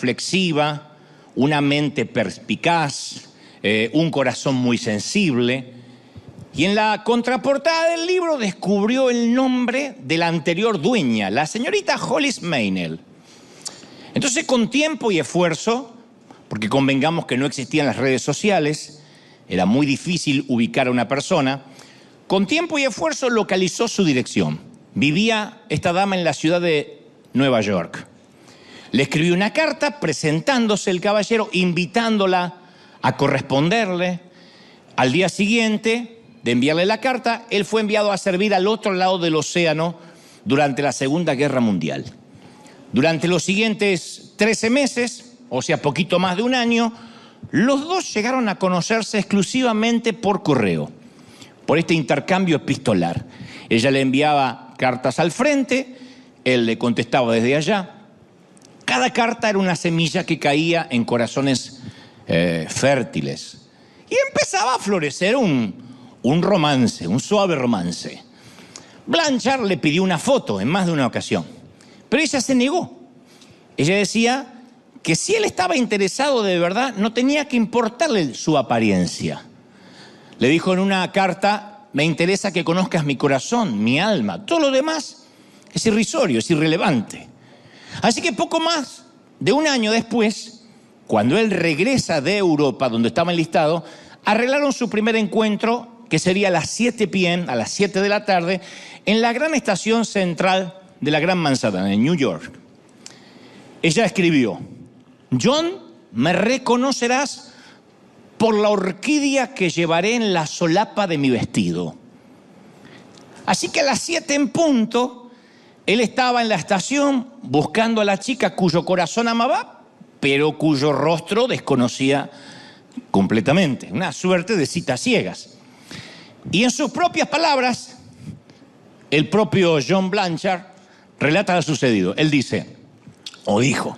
reflexiva, una mente perspicaz, un corazón muy sensible. Y en la contraportada del libro descubrió el nombre de la anterior dueña, la señorita Hollis Maynell. Entonces, con tiempo y esfuerzo, porque convengamos que no existían las redes sociales, era muy difícil ubicar a una persona, con tiempo y esfuerzo localizó su dirección. Vivía esta dama en la ciudad de Nueva York. Le escribió una carta presentándose el caballero, invitándola a corresponderle. Al día siguiente de enviarle la carta, él fue enviado a servir al otro lado del océano durante la Segunda Guerra Mundial. Durante los siguientes 13 meses, o sea, poquito más de un año, los dos llegaron a conocerse exclusivamente por correo, por este intercambio epistolar. Ella le enviaba cartas al frente, él le contestaba desde allá. Cada carta era una semilla que caía en corazones fértiles. Y empezaba a florecer un romance, un suave romance. Blanchard le pidió una foto en más de una ocasión, pero ella se negó. Ella decía que si él estaba interesado de verdad, no tenía que importarle su apariencia. Le dijo en una carta: me interesa que conozcas mi corazón, mi alma. Todo lo demás es irrisorio, es irrelevante. Así que poco más de un año después, cuando él regresa de Europa, donde estaba enlistado, arreglaron su primer encuentro, que sería a las 7 p.m., a las 7 de la tarde, en la gran estación central de la Gran Manzana, en New York. Ella escribió: John, me reconocerás por la orquídea que llevaré en la solapa de mi vestido. Así que a las 7 en punto, él estaba en la estación buscando a la chica cuyo corazón amaba, pero cuyo rostro desconocía completamente. Una suerte de citas ciegas. Y en sus propias palabras, el propio John Blanchard relata lo sucedido. Él dice: o dijo,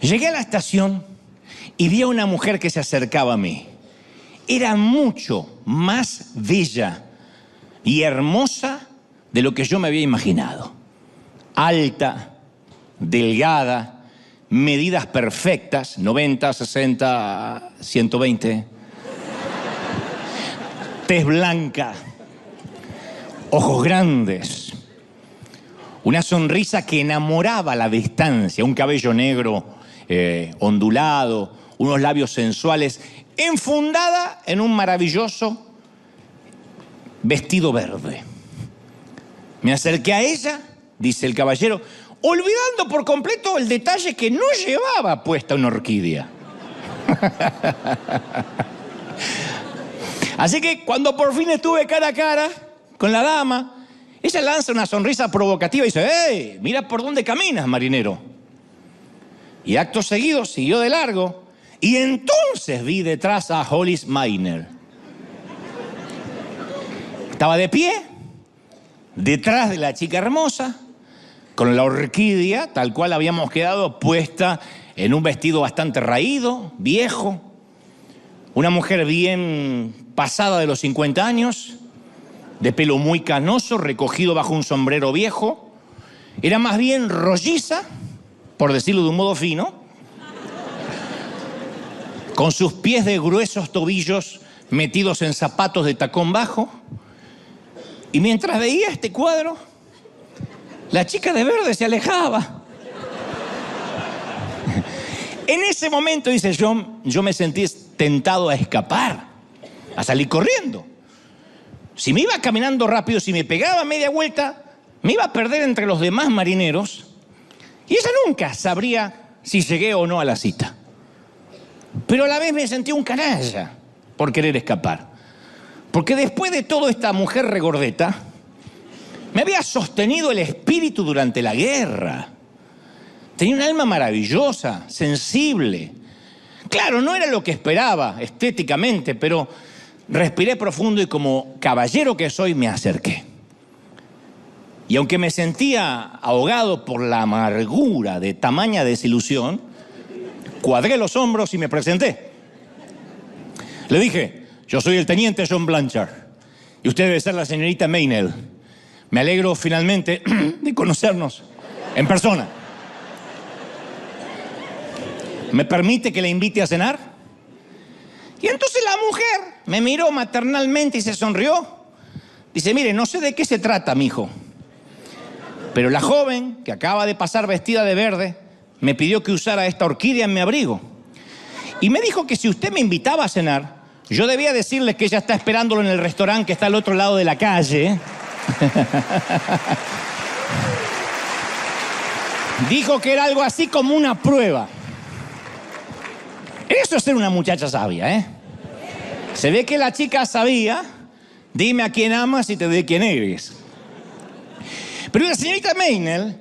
llegué a la estación y vi a una mujer que se acercaba a mí. Era mucho más bella y hermosa de lo que yo me había imaginado. Alta, delgada, medidas perfectas, 90, 60, 120. Tez blanca, ojos grandes, una sonrisa que enamoraba a la distancia, un cabello negro ondulado, unos labios sensuales, enfundada en un maravilloso vestido verde. Me acerqué a ella, dice el caballero, olvidando por completo el detalle que no llevaba puesta una orquídea. Así que cuando por fin estuve cara a cara con la dama, ella lanza una sonrisa provocativa y dice: ¡Hey! Mira por dónde caminas, marinero. Y acto seguido siguió de largo y entonces vi detrás a Hollis Maynell. Estaba de pie, detrás de la chica hermosa, con la orquídea, tal cual habíamos quedado, puesta en un vestido bastante raído, viejo. Una mujer bien pasada de los 50 años, de pelo muy canoso, recogido bajo un sombrero viejo. Era más bien rolliza, por decirlo de un modo fino, con sus pies de gruesos tobillos metidos en zapatos de tacón bajo. Y mientras veía este cuadro, la chica de verde se alejaba. En ese momento, dice John, yo me sentí tentado a escapar, a salir corriendo. Si me iba caminando rápido, si me pegaba media vuelta, me iba a perder entre los demás marineros y ella nunca sabría si llegué o no a la cita. Pero a la vez me sentí un canalla por querer escapar. Porque después de todo, esta mujer regordeta me había sostenido el espíritu durante la guerra. Tenía un alma maravillosa, sensible. Claro, no era lo que esperaba estéticamente, pero respiré profundo y como caballero que soy me acerqué. Y aunque me sentía ahogado por la amargura de tamaña desilusión, cuadré los hombros y me presenté. Le dije: yo soy el teniente John Blanchard y usted debe ser la señorita Maynell. Me alegro finalmente de conocernos en persona. ¿Me permite que le invite a cenar? Y entonces la mujer me miró maternalmente y se sonrió. Dice, mire, no sé de qué se trata, mijo, pero la joven que acaba de pasar vestida de verde me pidió que usara esta orquídea en mi abrigo. Y me dijo que si usted me invitaba a cenar, yo debía decirle que ella está esperándolo en el restaurante que está al otro lado de la calle. Dijo que era algo así como una prueba. Eso es ser una muchacha sabia, ¿eh? Se ve que la chica sabía, dime a quién amas y te doy quién eres. Pero la señorita Meinel,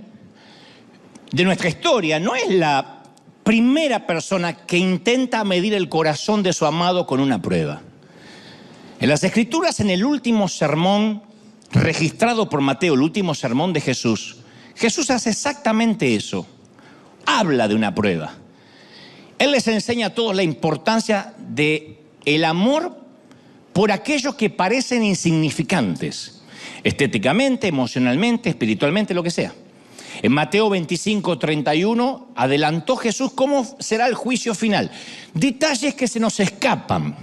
de nuestra historia, no es la primera persona que intenta medir el corazón de su amado con una prueba. En las Escrituras, en el último sermón registrado por Mateo, el último sermón de Jesús, Jesús hace exactamente eso. Habla de una prueba. Él les enseña a todos la importancia del amor por aquellos que parecen insignificantes, estéticamente, emocionalmente, espiritualmente, lo que sea. En Mateo 25:31 adelantó Jesús cómo será el juicio final. Detalles que se nos escapan,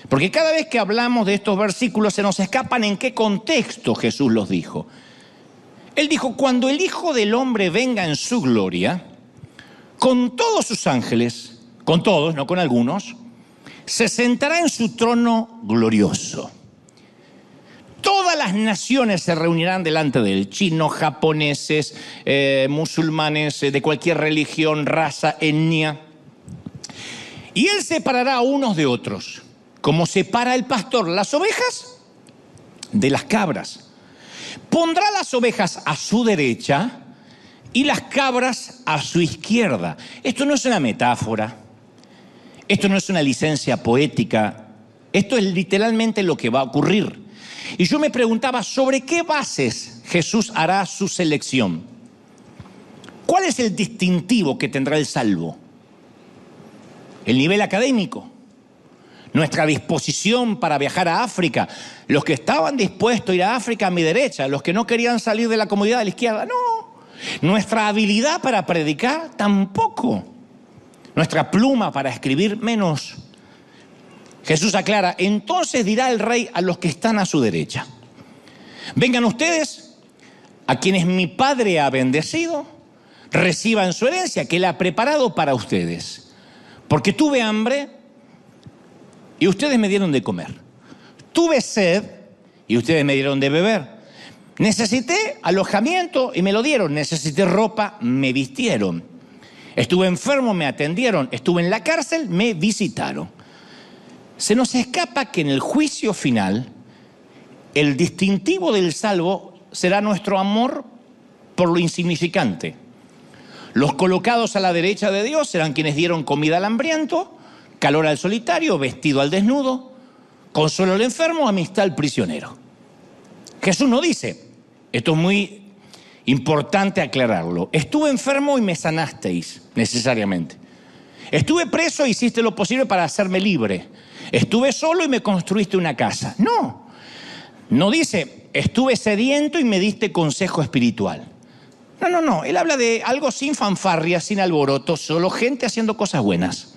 porque cada vez que hablamos de estos versículos se nos escapan en qué contexto Jesús los dijo. Él dijo, cuando el Hijo del Hombre venga en su gloria, con todos sus ángeles, con todos, no con algunos, se sentará en su trono glorioso. Todas las naciones se reunirán delante de él, chinos, japoneses, musulmanes, de cualquier religión, raza, etnia. Y él separará a unos de otros, como separa el pastor las ovejas de las cabras. Pondrá las ovejas a su derecha y las cabras a su izquierda. Esto no es una metáfora, esto no es una licencia poética, esto es literalmente lo que va a ocurrir. Y yo me preguntaba, ¿sobre qué bases Jesús hará su selección? ¿Cuál es el distintivo que tendrá el salvo? ¿El nivel académico? ¿Nuestra disposición para viajar a África? Los que estaban dispuestos a ir a África a mi derecha, los que no querían salir de la comodidad de la izquierda, no. ¿Nuestra habilidad para predicar? Tampoco. ¿Nuestra pluma para escribir? Menos. Jesús aclara, entonces dirá el rey a los que están a su derecha, vengan ustedes, a quienes mi Padre ha bendecido, reciban su herencia que Él ha preparado para ustedes. Porque tuve hambre y ustedes me dieron de comer. Tuve sed y ustedes me dieron de beber. Necesité alojamiento y me lo dieron. Necesité ropa, me vistieron. Estuve enfermo, me atendieron. Estuve en la cárcel, me visitaron. Se nos escapa que en el juicio final, el distintivo del salvo será nuestro amor por lo insignificante. Los colocados a la derecha de Dios serán quienes dieron comida al hambriento, calor al solitario, vestido al desnudo, consuelo al enfermo, amistad al prisionero. Jesús no dice, esto es muy importante aclararlo, estuve enfermo y me sanasteis necesariamente. Estuve preso e hiciste lo posible para hacerme libre. Estuve solo y me construiste una casa. No dice, estuve sediento y me diste consejo espiritual. No. Él habla de algo sin fanfarria, sin alboroto, solo gente haciendo cosas buenas.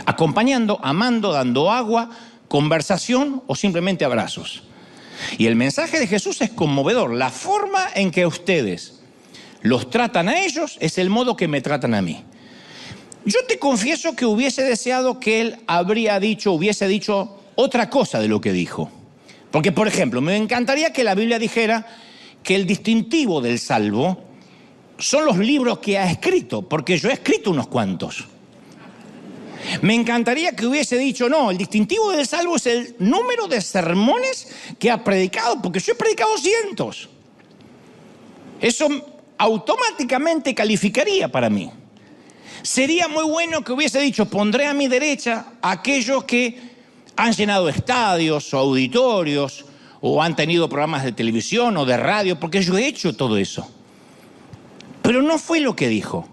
Acompañando, amando, dando agua, conversación o simplemente abrazos. Y el mensaje de Jesús es conmovedor. La forma en que ustedes los tratan a ellos es el modo que me tratan a mí. Yo te confieso que hubiese deseado que él hubiese dicho otra cosa de lo que dijo. Porque, por ejemplo, me encantaría que la Biblia dijera que el distintivo del salvo son los libros que ha escrito, porque yo he escrito unos cuantos. Me encantaría que hubiese dicho, no, el distintivo del salvo es el número de sermones que ha predicado, porque yo he predicado cientos. Eso automáticamente calificaría para mí. Sería muy bueno que hubiese dicho, pondré a mi derecha a aquellos que han llenado estadios o auditorios o han tenido programas de televisión o de radio, porque yo he hecho todo eso. Pero no fue lo que dijo.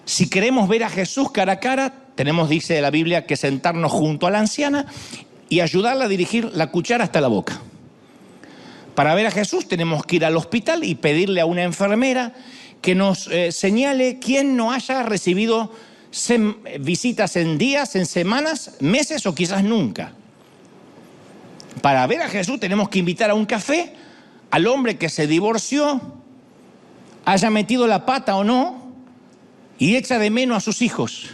Si queremos ver a Jesús cara a cara, tenemos, dice la Biblia, que sentarnos junto a la anciana y ayudarla a dirigir la cuchara hasta la boca. Para ver a Jesús tenemos que ir al hospital y pedirle a una enfermera que nos señale quién no haya recibido visitas en días, en semanas, meses o quizás nunca. Para ver a Jesús tenemos que invitar a un café al hombre que se divorció, haya metido la pata o no, y echa de menos a sus hijos.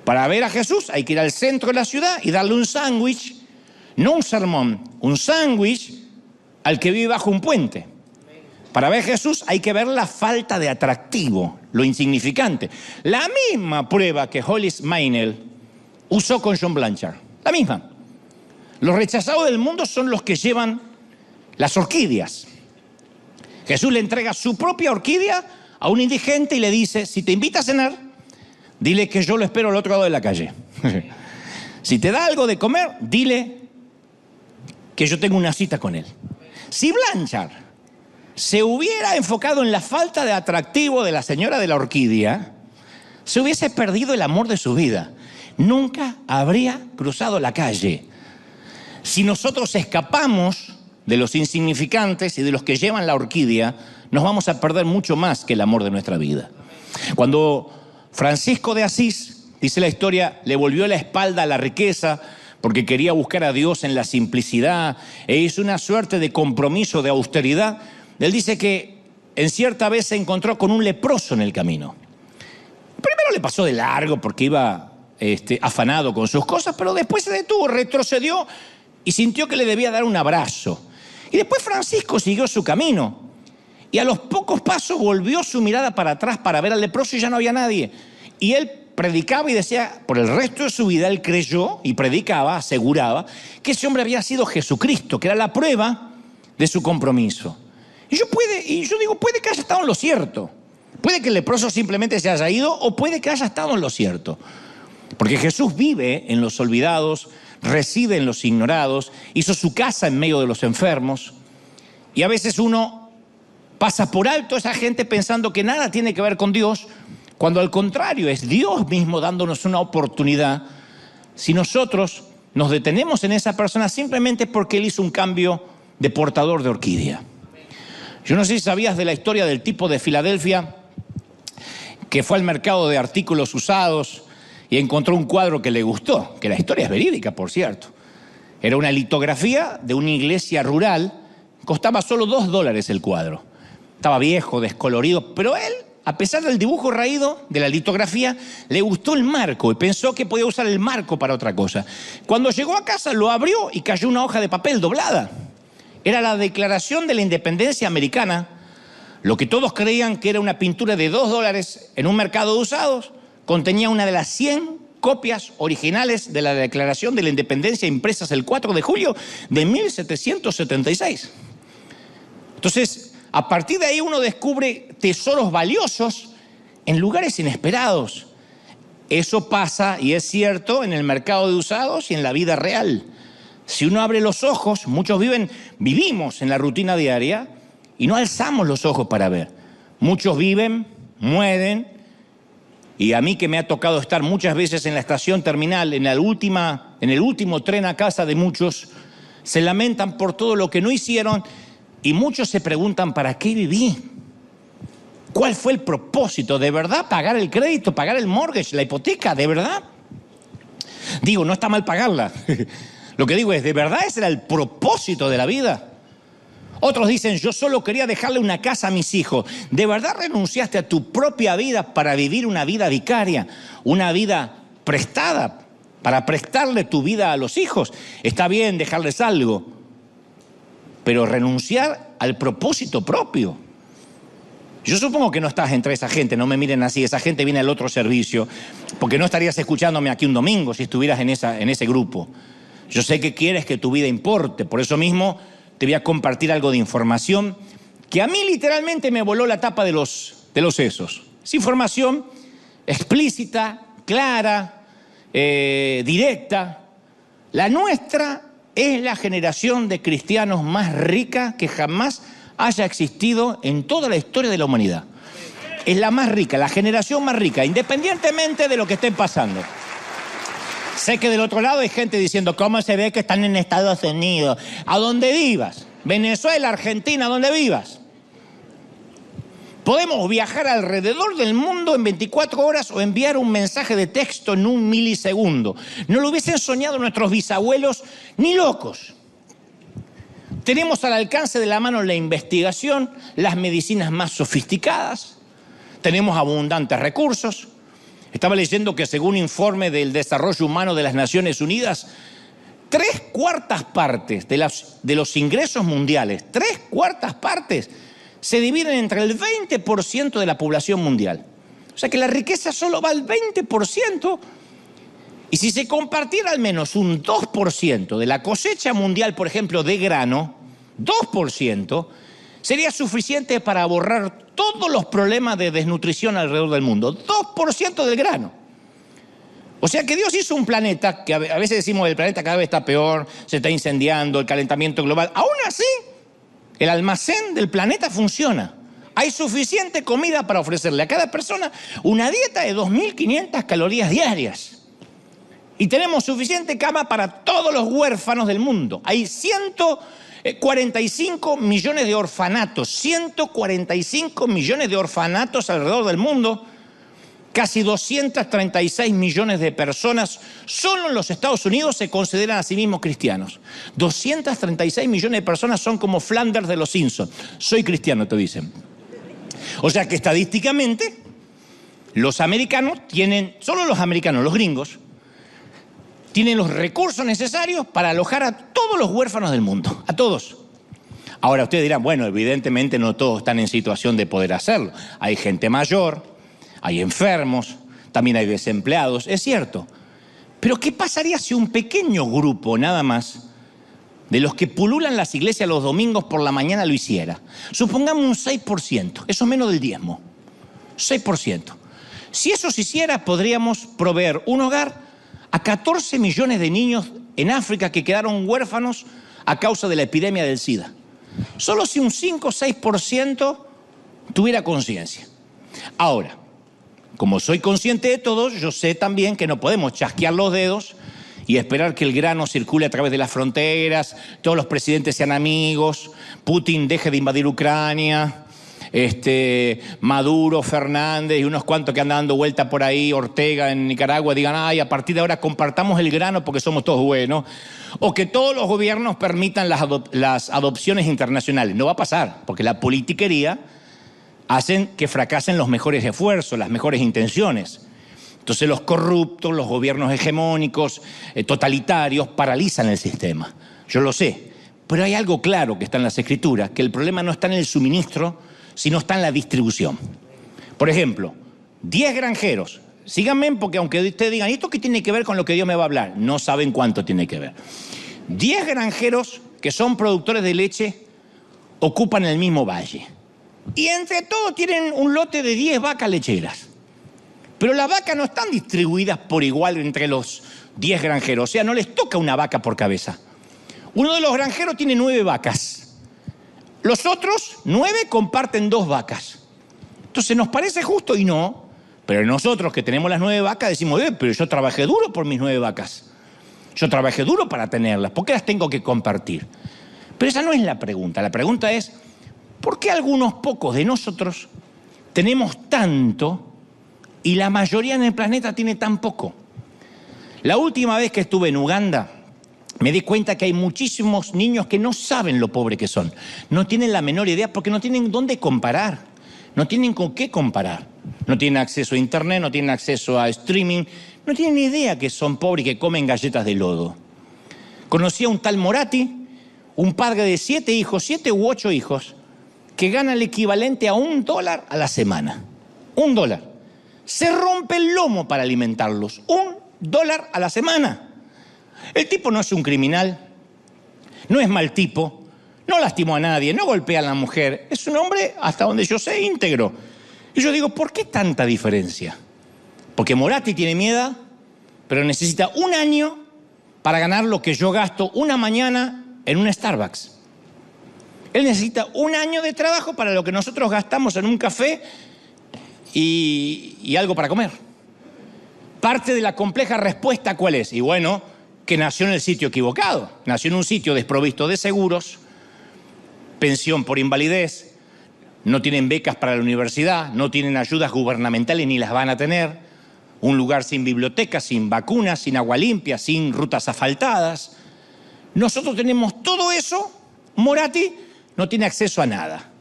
Para ver a Jesús hay que ir al centro de la ciudad y darle un sándwich, no un sermón, un sándwich al que vive bajo un puente. Para ver a Jesús hay que ver la falta de atractivo, lo insignificante. La misma prueba que Hollis Maynell usó con John Blanchard, la misma. Los rechazados del mundo son los que llevan las orquídeas. Jesús le entrega su propia orquídea a un indigente y le dice, si te invita a cenar, dile que yo lo espero al otro lado de la calle. Si te da algo de comer, dile que yo tengo una cita con él. Si Blanchard se hubiera enfocado en la falta de atractivo de la señora de la orquídea, se hubiese perdido el amor de su vida. Nunca habría cruzado la calle. Si nosotros escapamos de los insignificantes y de los que llevan la orquídea, nos vamos a perder mucho más que el amor de nuestra vida. Cuando Francisco de Asís, dice la historia, le volvió la espalda a la riqueza porque quería buscar a Dios en la simplicidad e hizo una suerte de compromiso, de austeridad, él dice que en cierta vez se encontró con un leproso en el camino. Primero le pasó de largo porque iba afanado con sus cosas, pero después se detuvo, retrocedió y sintió que le debía dar un abrazo. Y después Francisco siguió su camino y a los pocos pasos volvió su mirada para atrás para ver al leproso y ya no había nadie. Y él predicaba y decía, por el resto de su vida él creyó y predicaba, aseguraba que ese hombre había sido Jesucristo, que era la prueba de su compromiso. Y yo digo, puede que haya estado en lo cierto. Puede que el leproso simplemente se haya ido o puede que haya estado en lo cierto. Porque Jesús vive en los olvidados, reside en los ignorados, hizo su casa en medio de los enfermos. Y a veces uno pasa por alto a esa gente pensando que nada tiene que ver con Dios, cuando al contrario es Dios mismo dándonos una oportunidad. Si nosotros nos detenemos en esa persona simplemente porque Él hizo un cambio de portador de orquídea. Yo no sé si sabías de la historia del tipo de Filadelfia que fue al mercado de artículos usados y encontró un cuadro que le gustó, que la historia es verídica, por cierto. Era una litografía de una iglesia rural, costaba solo $2 el cuadro. Estaba viejo, descolorido, pero él, a pesar del dibujo raído de la litografía, le gustó el marco y pensó que podía usar el marco para otra cosa. Cuando llegó a casa lo abrió y cayó una hoja de papel doblada. Era la Declaración de la Independencia Americana. Lo que todos creían que era una pintura de $2 en un mercado de usados, contenía una de las 100 copias originales de la Declaración de la Independencia impresas el 4 de julio de 1776. Entonces, a partir de ahí uno descubre tesoros valiosos en lugares inesperados. Eso pasa, y es cierto, en el mercado de usados y en la vida real. Si uno abre los ojos, muchos vivimos en la rutina diaria y no alzamos los ojos para ver. Muchos viven, mueren, y a mí que me ha tocado estar muchas veces en la estación terminal, en el último tren a casa de muchos, se lamentan por todo lo que no hicieron y muchos se preguntan, ¿para qué viví? ¿Cuál fue el propósito? ¿De verdad pagar el crédito, pagar el mortgage, la hipoteca? ¿De verdad? Digo, no está mal pagarla. Lo que digo es, ¿de verdad ese era el propósito de la vida? Otros dicen, yo solo quería dejarle una casa a mis hijos. ¿De verdad renunciaste a tu propia vida para vivir una vida vicaria? Una vida prestada, para prestarle tu vida a los hijos. Está bien dejarles algo, pero renunciar al propósito propio. Yo supongo que no estás entre esa gente, no me miren así, esa gente viene al otro servicio, porque no estarías escuchándome aquí un domingo si estuvieras en ese grupo. Yo sé que quieres que tu vida importe, por eso mismo te voy a compartir algo de información que a mí literalmente me voló la tapa de los sesos. Es información explícita, clara, directa. La nuestra es la generación de cristianos más rica que jamás haya existido en toda la historia de la humanidad. Es la más rica, la generación más rica, independientemente de lo que estén pasando. Sé que del otro lado hay gente diciendo, ¿cómo se ve que están en Estados Unidos? A donde vivas, Venezuela, Argentina, donde vivas. Podemos viajar alrededor del mundo en 24 horas o enviar un mensaje de texto en 1 milisegundo. No lo hubiesen soñado nuestros bisabuelos ni locos. Tenemos al alcance de la mano la investigación, las medicinas más sofisticadas, tenemos abundantes recursos. Estaba leyendo que según un informe del desarrollo humano de las Naciones Unidas, 3/4 partes de los ingresos mundiales, 3/4 partes, se dividen entre el 20% de la población mundial. O sea que la riqueza solo va al 20%. Y si se compartiera al menos un 2% de la cosecha mundial, por ejemplo, de grano, 2%, sería suficiente para borrar todos los problemas de desnutrición alrededor del mundo. 2% del grano. O sea que Dios hizo un planeta, que a veces decimos el planeta cada vez está peor, se está incendiando, el calentamiento global. Aún así, el almacén del planeta funciona. Hay suficiente comida para ofrecerle a cada persona una dieta de 2.500 calorías diarias. Y tenemos suficiente cama para todos los huérfanos del mundo. Hay 145 millones de orfanatos, 145 millones de orfanatos alrededor del mundo. Casi 236 millones de personas solo en los Estados Unidos se consideran a sí mismos cristianos. 236 millones de personas son como Flanders de los Simpsons. Soy cristiano, te dicen. O sea que estadísticamente los americanos tienen, solo los americanos, los gringos, tienen los recursos necesarios para alojar a todos los huérfanos del mundo, a todos. Ahora ustedes dirán, bueno, evidentemente no todos están en situación de poder hacerlo. Hay gente mayor, hay enfermos, también hay desempleados, es cierto. Pero ¿qué pasaría si un pequeño grupo nada más de los que pululan las iglesias los domingos por la mañana lo hiciera? Supongamos un 6%, eso es menos del diezmo, 6%. Si eso se hiciera, podríamos proveer un hogar a 14 millones de niños en África que quedaron huérfanos a causa de la epidemia del SIDA. Solo si un 5 o 6% tuviera conciencia. Ahora, como soy consciente de todo, yo sé también que no podemos chasquear los dedos y esperar que el grano circule a través de las fronteras, todos los presidentes sean amigos, Putin deje de invadir Ucrania, Maduro, Fernández y unos cuantos que andan dando vuelta por ahí, Ortega en Nicaragua, digan, ay, a partir de ahora compartamos el grano porque somos todos buenos. O que todos los gobiernos permitan las adopciones internacionales. No va a pasar, porque la politiquería hacen que fracasen los mejores esfuerzos, las mejores intenciones. Entonces los corruptos, los gobiernos hegemónicos, totalitarios, paralizan el sistema. Yo lo sé, pero hay algo claro que está en las Escrituras, que el problema no está en el suministro, sino está en la distribución. Por ejemplo, 10 granjeros, síganme porque aunque ustedes digan, ¿esto qué tiene que ver con lo que Dios me va a hablar? No saben cuánto tiene que ver. 10 granjeros que son productores de leche ocupan el mismo valle. Y entre todos tienen un lote de 10 vacas lecheras. Pero las vacas no están distribuidas por igual entre los 10 granjeros. O sea, no les toca una vaca por cabeza. Uno de los granjeros tiene 9 vacas. Los otros 9 comparten 2 vacas. Entonces nos parece justo y no. Pero nosotros que tenemos las 9 vacas decimos, pero yo trabajé duro por mis 9 vacas. Yo trabajé duro para tenerlas. ¿Por qué las tengo que compartir? Pero esa no es la pregunta. La pregunta es, ¿por qué algunos pocos de nosotros tenemos tanto y la mayoría en el planeta tiene tan poco? La última vez que estuve en Uganda, me di cuenta que hay muchísimos niños que no saben lo pobres que son. No tienen la menor idea porque no tienen dónde comparar. No tienen con qué comparar. No tienen acceso a internet, no tienen acceso a streaming. No tienen ni idea que son pobres y que comen galletas de lodo. Conocí a un tal Moratti, un padre de 7 hijos, 7 u 8 hijos, que gana el equivalente a $1 a la semana. $1. Se rompe el lomo para alimentarlos. $1 a la semana. El tipo no es un criminal, no es mal tipo, no lastimó a nadie, no golpea a la mujer. Es un hombre, hasta donde yo sé, íntegro. Y yo digo, ¿por qué tanta diferencia? Porque Moratti tiene miedo, pero necesita un año para ganar lo que yo gasto una mañana en un Starbucks. Él necesita un año de trabajo para lo que nosotros gastamos en un café y algo para comer. Parte de la compleja respuesta, ¿cuál es? Y bueno, que nació en el sitio equivocado. Nació en un sitio desprovisto de seguros, pensión por invalidez, no tienen becas para la universidad, no tienen ayudas gubernamentales ni las van a tener, un lugar sin biblioteca, sin vacunas, sin agua limpia, sin rutas asfaltadas. Nosotros tenemos todo eso, Moratti no tiene acceso a nada.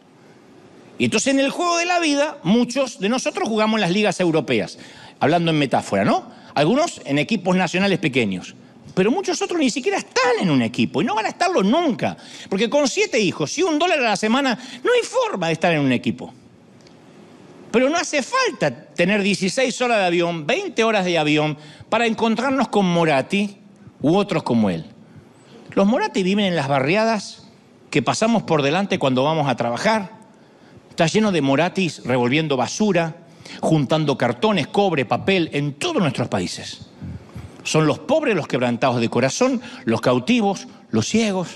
Y entonces en el juego de la vida, muchos de nosotros jugamos en las ligas europeas, hablando en metáfora, ¿no? Algunos en equipos nacionales pequeños, pero muchos otros ni siquiera están en un equipo y no van a estarlo nunca, porque con 7 hijos y $1 a la semana no hay forma de estar en un equipo. Pero no hace falta tener 16 horas de avión, 20 horas de avión para encontrarnos con Moratti u otros como él. Los Moratti viven en las barriadas que pasamos por delante cuando vamos a trabajar. Está lleno de Morattis revolviendo basura, juntando cartones, cobre, papel en todos nuestros países. Son los pobres, los quebrantados de corazón, los cautivos, los ciegos.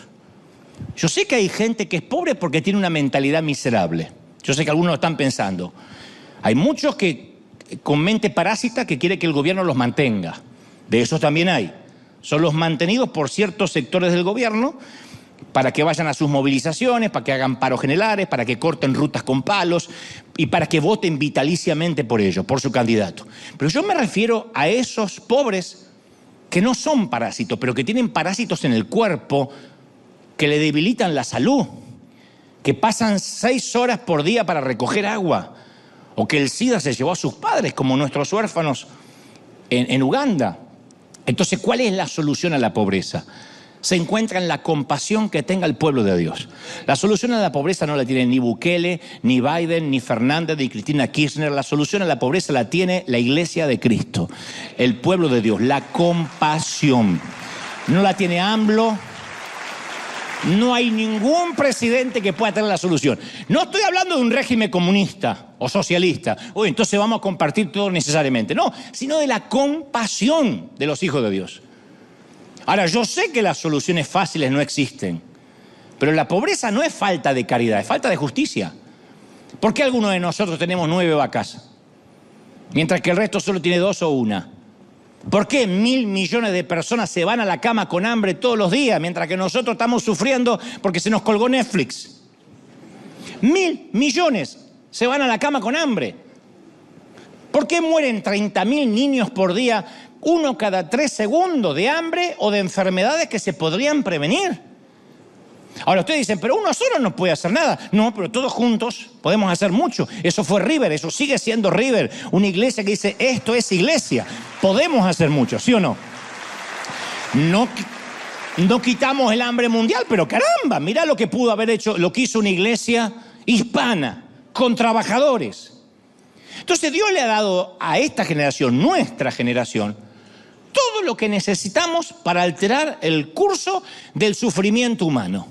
Yo sé que hay gente que es pobre porque tiene una mentalidad miserable. Yo sé que algunos lo están pensando. Hay muchos que con mente parásita que quiere que el gobierno los mantenga. De esos también hay. Son los mantenidos por ciertos sectores del gobierno para que vayan a sus movilizaciones, para que hagan paros generales, para que corten rutas con palos y para que voten vitaliciamente por ellos, por su candidato. Pero yo me refiero a esos pobres que no son parásitos, pero que tienen parásitos en el cuerpo que le debilitan la salud, que pasan 6 horas por día para recoger agua, o que el SIDA se llevó a sus padres, como nuestros huérfanos en Uganda. Entonces, ¿cuál es la solución a la pobreza? Se encuentra en la compasión que tenga el pueblo de Dios. La solución a la pobreza no la tiene ni Bukele, ni Biden, ni Fernández, ni Cristina Kirchner. La solución a la pobreza la tiene la Iglesia de Cristo, el pueblo de Dios, la compasión. No la tiene AMLO. No hay ningún presidente que pueda tener la solución. No estoy hablando de un régimen comunista o socialista. Uy, entonces vamos a compartir todo necesariamente. No, sino de la compasión de los hijos de Dios. Ahora, yo sé que las soluciones fáciles no existen, pero la pobreza no es falta de caridad, es falta de justicia. ¿Por qué algunos de nosotros tenemos 9 vacas, mientras que el resto solo tiene 2 o 1? ¿Por qué 1.000 millones de personas se van a la cama con hambre todos los días, mientras que nosotros estamos sufriendo porque se nos colgó Netflix? 1.000 millones se van a la cama con hambre. ¿Por qué mueren 30.000 niños por día, 1 cada 3 segundos, de hambre o de enfermedades que se podrían prevenir? Ahora ustedes dicen, pero uno solo no puede hacer nada. No, pero todos juntos podemos hacer mucho. Eso fue River, eso sigue siendo River. Una iglesia que dice, esto es iglesia. Podemos hacer mucho, ¿sí o no? No quitamos el hambre mundial, pero caramba, mirá lo que pudo haber hecho, lo que hizo una iglesia hispana, con trabajadores. Entonces Dios le ha dado a esta generación, nuestra generación, todo lo que necesitamos para alterar el curso del sufrimiento humano.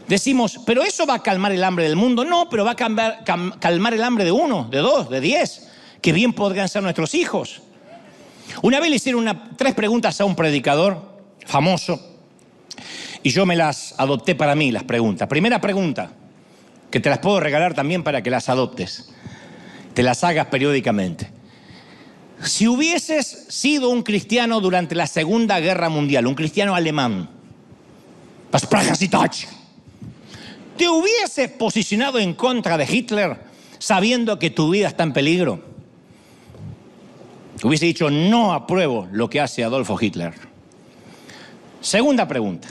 Decimos, ¿pero eso va a calmar el hambre del mundo? No, pero va a calmar el hambre de 1, de 2, de 10, que bien podrían ser nuestros hijos. Una vez le hicieron 3 preguntas a un predicador famoso y yo me las adopté para mí, las preguntas. Primera pregunta, que te las puedo regalar también para que las adoptes, te las hagas periódicamente. Si hubieses sido un cristiano durante la Segunda Guerra Mundial, un cristiano alemán, ¿te hubieses posicionado en contra de Hitler sabiendo que tu vida está en peligro? Hubiese dicho, no apruebo lo que hace Adolfo Hitler. Segunda pregunta.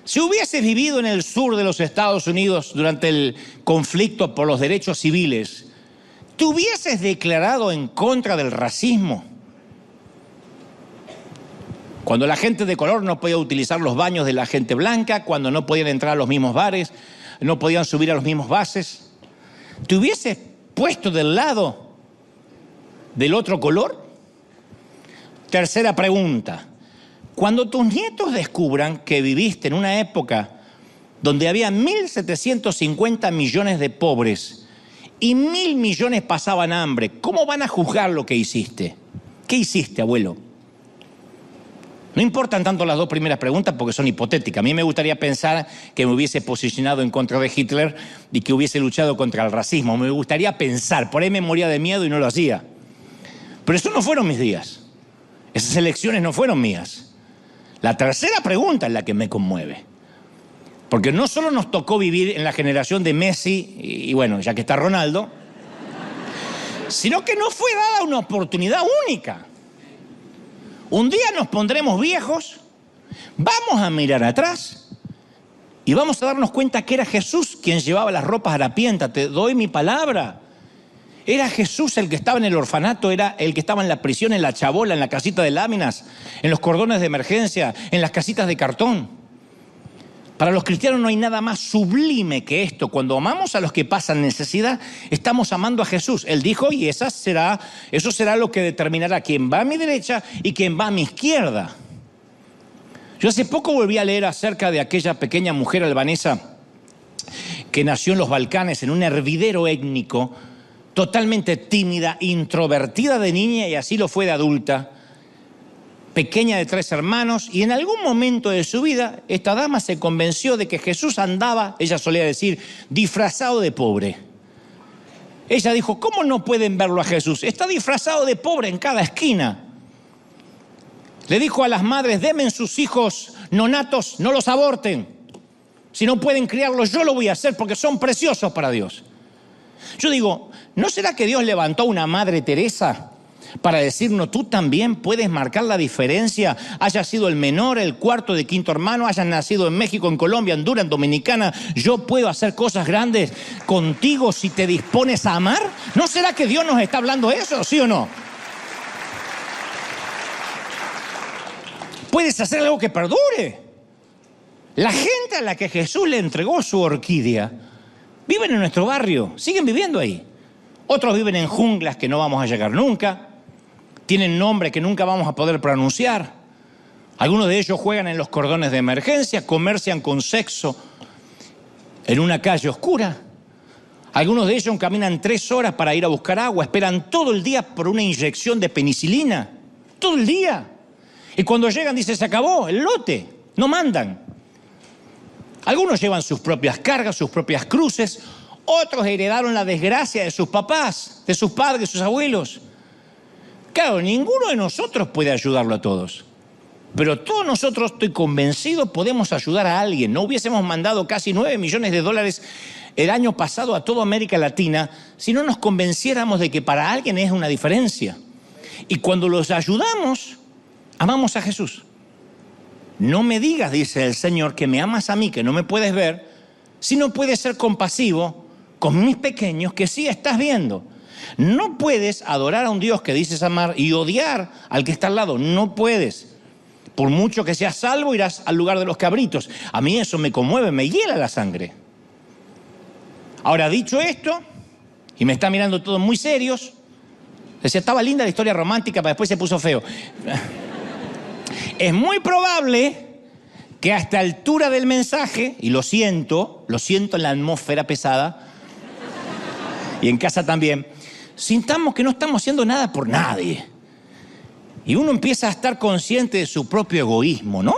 Si hubieses vivido en el sur de los Estados Unidos durante el conflicto por los derechos civiles, ¿te hubieses declarado en contra del racismo? Cuando la gente de color no podía utilizar los baños de la gente blanca, cuando no podían entrar a los mismos bares, no podían subir a los mismos buses, ¿te hubieses puesto del lado del otro color? Tercera pregunta. Cuando tus nietos descubran que viviste en una época donde había 1.750 millones de pobres y 1.000 millones pasaban hambre, ¿cómo van a juzgar lo que hiciste? ¿Qué hiciste, abuelo? No importan tanto las 2 primeras preguntas porque son hipotéticas. A mí me gustaría pensar que me hubiese posicionado en contra de Hitler y que hubiese luchado contra el racismo. Me gustaría pensar, por ahí me moría de miedo y no lo hacía. Pero esos no fueron mis días. Esas elecciones no fueron mías. La tercera pregunta es la que me conmueve. Porque no solo nos tocó vivir en la generación de Messi, y bueno, ya que está Ronaldo, sino que nos fue dada una oportunidad única. Un día nos pondremos viejos, vamos a mirar atrás y vamos a darnos cuenta que era Jesús quien llevaba las ropas harapientas. Te doy mi palabra. Era Jesús el que estaba en el orfanato, era el que estaba en la prisión, en la chabola, en la casita de láminas, en los cordones de emergencia, en las casitas de cartón. Para los cristianos no hay nada más sublime que esto. Cuando amamos a los que pasan necesidad, estamos amando a Jesús. Él dijo, y eso será lo que determinará quién va a mi derecha y quién va a mi izquierda. Yo hace poco volví a leer acerca de aquella pequeña mujer albanesa que nació en los Balcanes, en un hervidero étnico, totalmente tímida, introvertida de niña y así lo fue de adulta. Pequeña de 3 hermanos, y en algún momento de su vida esta dama se convenció de que Jesús andaba, ella solía decir, disfrazado de pobre. Ella dijo, ¿cómo no pueden verlo a Jesús? Está disfrazado de pobre en cada esquina. Le dijo a las madres, denme sus hijos nonatos, no los aborten. Si no pueden criarlos, yo lo voy a hacer porque son preciosos para Dios. Yo digo, ¿no será que Dios levantó una Madre Teresa para decirnos, tú también puedes marcar la diferencia, hayas sido el menor, el cuarto de quinto hermano, hayas nacido en México, en Colombia, Honduras, en Dominicana, yo puedo hacer cosas grandes contigo si te dispones a amar? ¿No será que Dios nos está hablando eso, sí o no? Puedes hacer algo que perdure. La gente a la que Jesús le entregó su orquídea viven en nuestro barrio, siguen viviendo ahí. Otros viven en junglas que no vamos a llegar nunca. Tienen nombres que nunca vamos a poder pronunciar. Algunos de ellos juegan en los cordones de emergencia, comercian con sexo en una calle oscura. Algunos de ellos caminan 3 horas para ir a buscar agua, esperan todo el día por una inyección de penicilina. Todo el día. Y cuando llegan dicen, se acabó el lote, no mandan. Algunos llevan sus propias cargas, sus propias cruces. Otros heredaron la desgracia de sus papás, de sus padres, de sus abuelos. Claro, ninguno de nosotros puede ayudarlo a todos. Pero todos nosotros, estoy convencido, podemos ayudar a alguien. No hubiésemos mandado casi $9 millones el año pasado a toda América Latina si no nos convenciéramos de que para alguien es una diferencia. Y cuando los ayudamos, amamos a Jesús. No me digas, dice el Señor, que me amas a mí, que no me puedes ver, si no puedes ser compasivo con mis pequeños que sí estás viendo. No puedes adorar a un Dios que dices amar y odiar al que está al lado. No puedes. Por mucho que seas salvo, irás al lugar de los cabritos. A mí eso me conmueve, me hiela la sangre. Ahora, dicho esto, y me están mirando todos muy serios, decía, estaba linda la historia romántica, pero después se puso feo. Es muy probable que a esta altura del mensaje, y lo siento en la atmósfera pesada, y en casa también, sintamos que no estamos haciendo nada por nadie. Y uno empieza a estar consciente de su propio egoísmo, ¿no?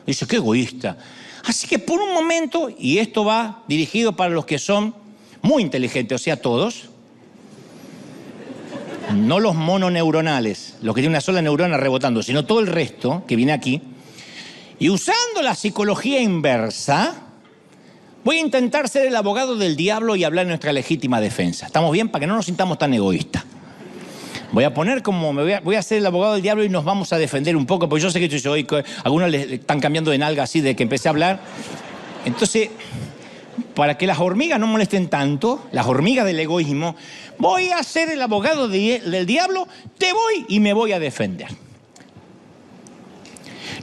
Dice, qué egoísta. Así que por un momento, y esto va dirigido para los que son muy inteligentes, o sea, todos, no los mononeuronales, los que tienen una sola neurona rebotando, sino todo el resto que viene aquí. Y usando la psicología inversa, voy a intentar ser el abogado del diablo y hablar en nuestra legítima defensa. ¿Estamos bien? Para que no nos sintamos tan egoístas. Voy a poner como, voy a ser el abogado del diablo y nos vamos a defender un poco, porque yo sé que hoy algunos le están cambiando de nalga así de que empecé a hablar. Entonces, para que las hormigas no molesten tanto, las hormigas del egoísmo, voy a ser el abogado del diablo, te voy y me voy a defender.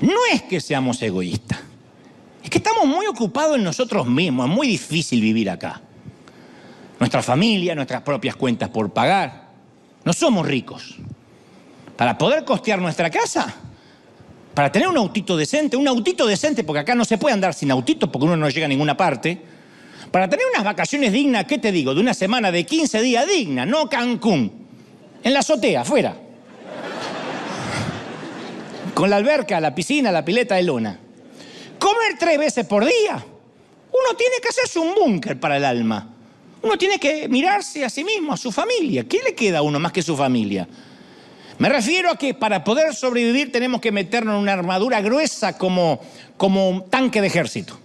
No es que seamos egoístas, es que estamos muy ocupados en nosotros mismos, es muy difícil vivir acá. Nuestra familia, nuestras propias cuentas por pagar. No somos ricos. Para poder costear nuestra casa, para tener un autito decente, porque acá no se puede andar sin autito porque uno no llega a ninguna parte, para tener unas vacaciones dignas, ¿qué te digo? De una semana de 15 días digna, no Cancún, en la azotea, afuera. Con la alberca, la piscina, la pileta de lona. Comer 3 veces por día. Uno tiene que hacerse un búnker para el alma. Uno tiene que mirarse a sí mismo, a su familia. ¿Qué le queda a uno más que su familia? Me refiero a que para poder sobrevivir tenemos que meternos en una armadura gruesa como un tanque de ejército.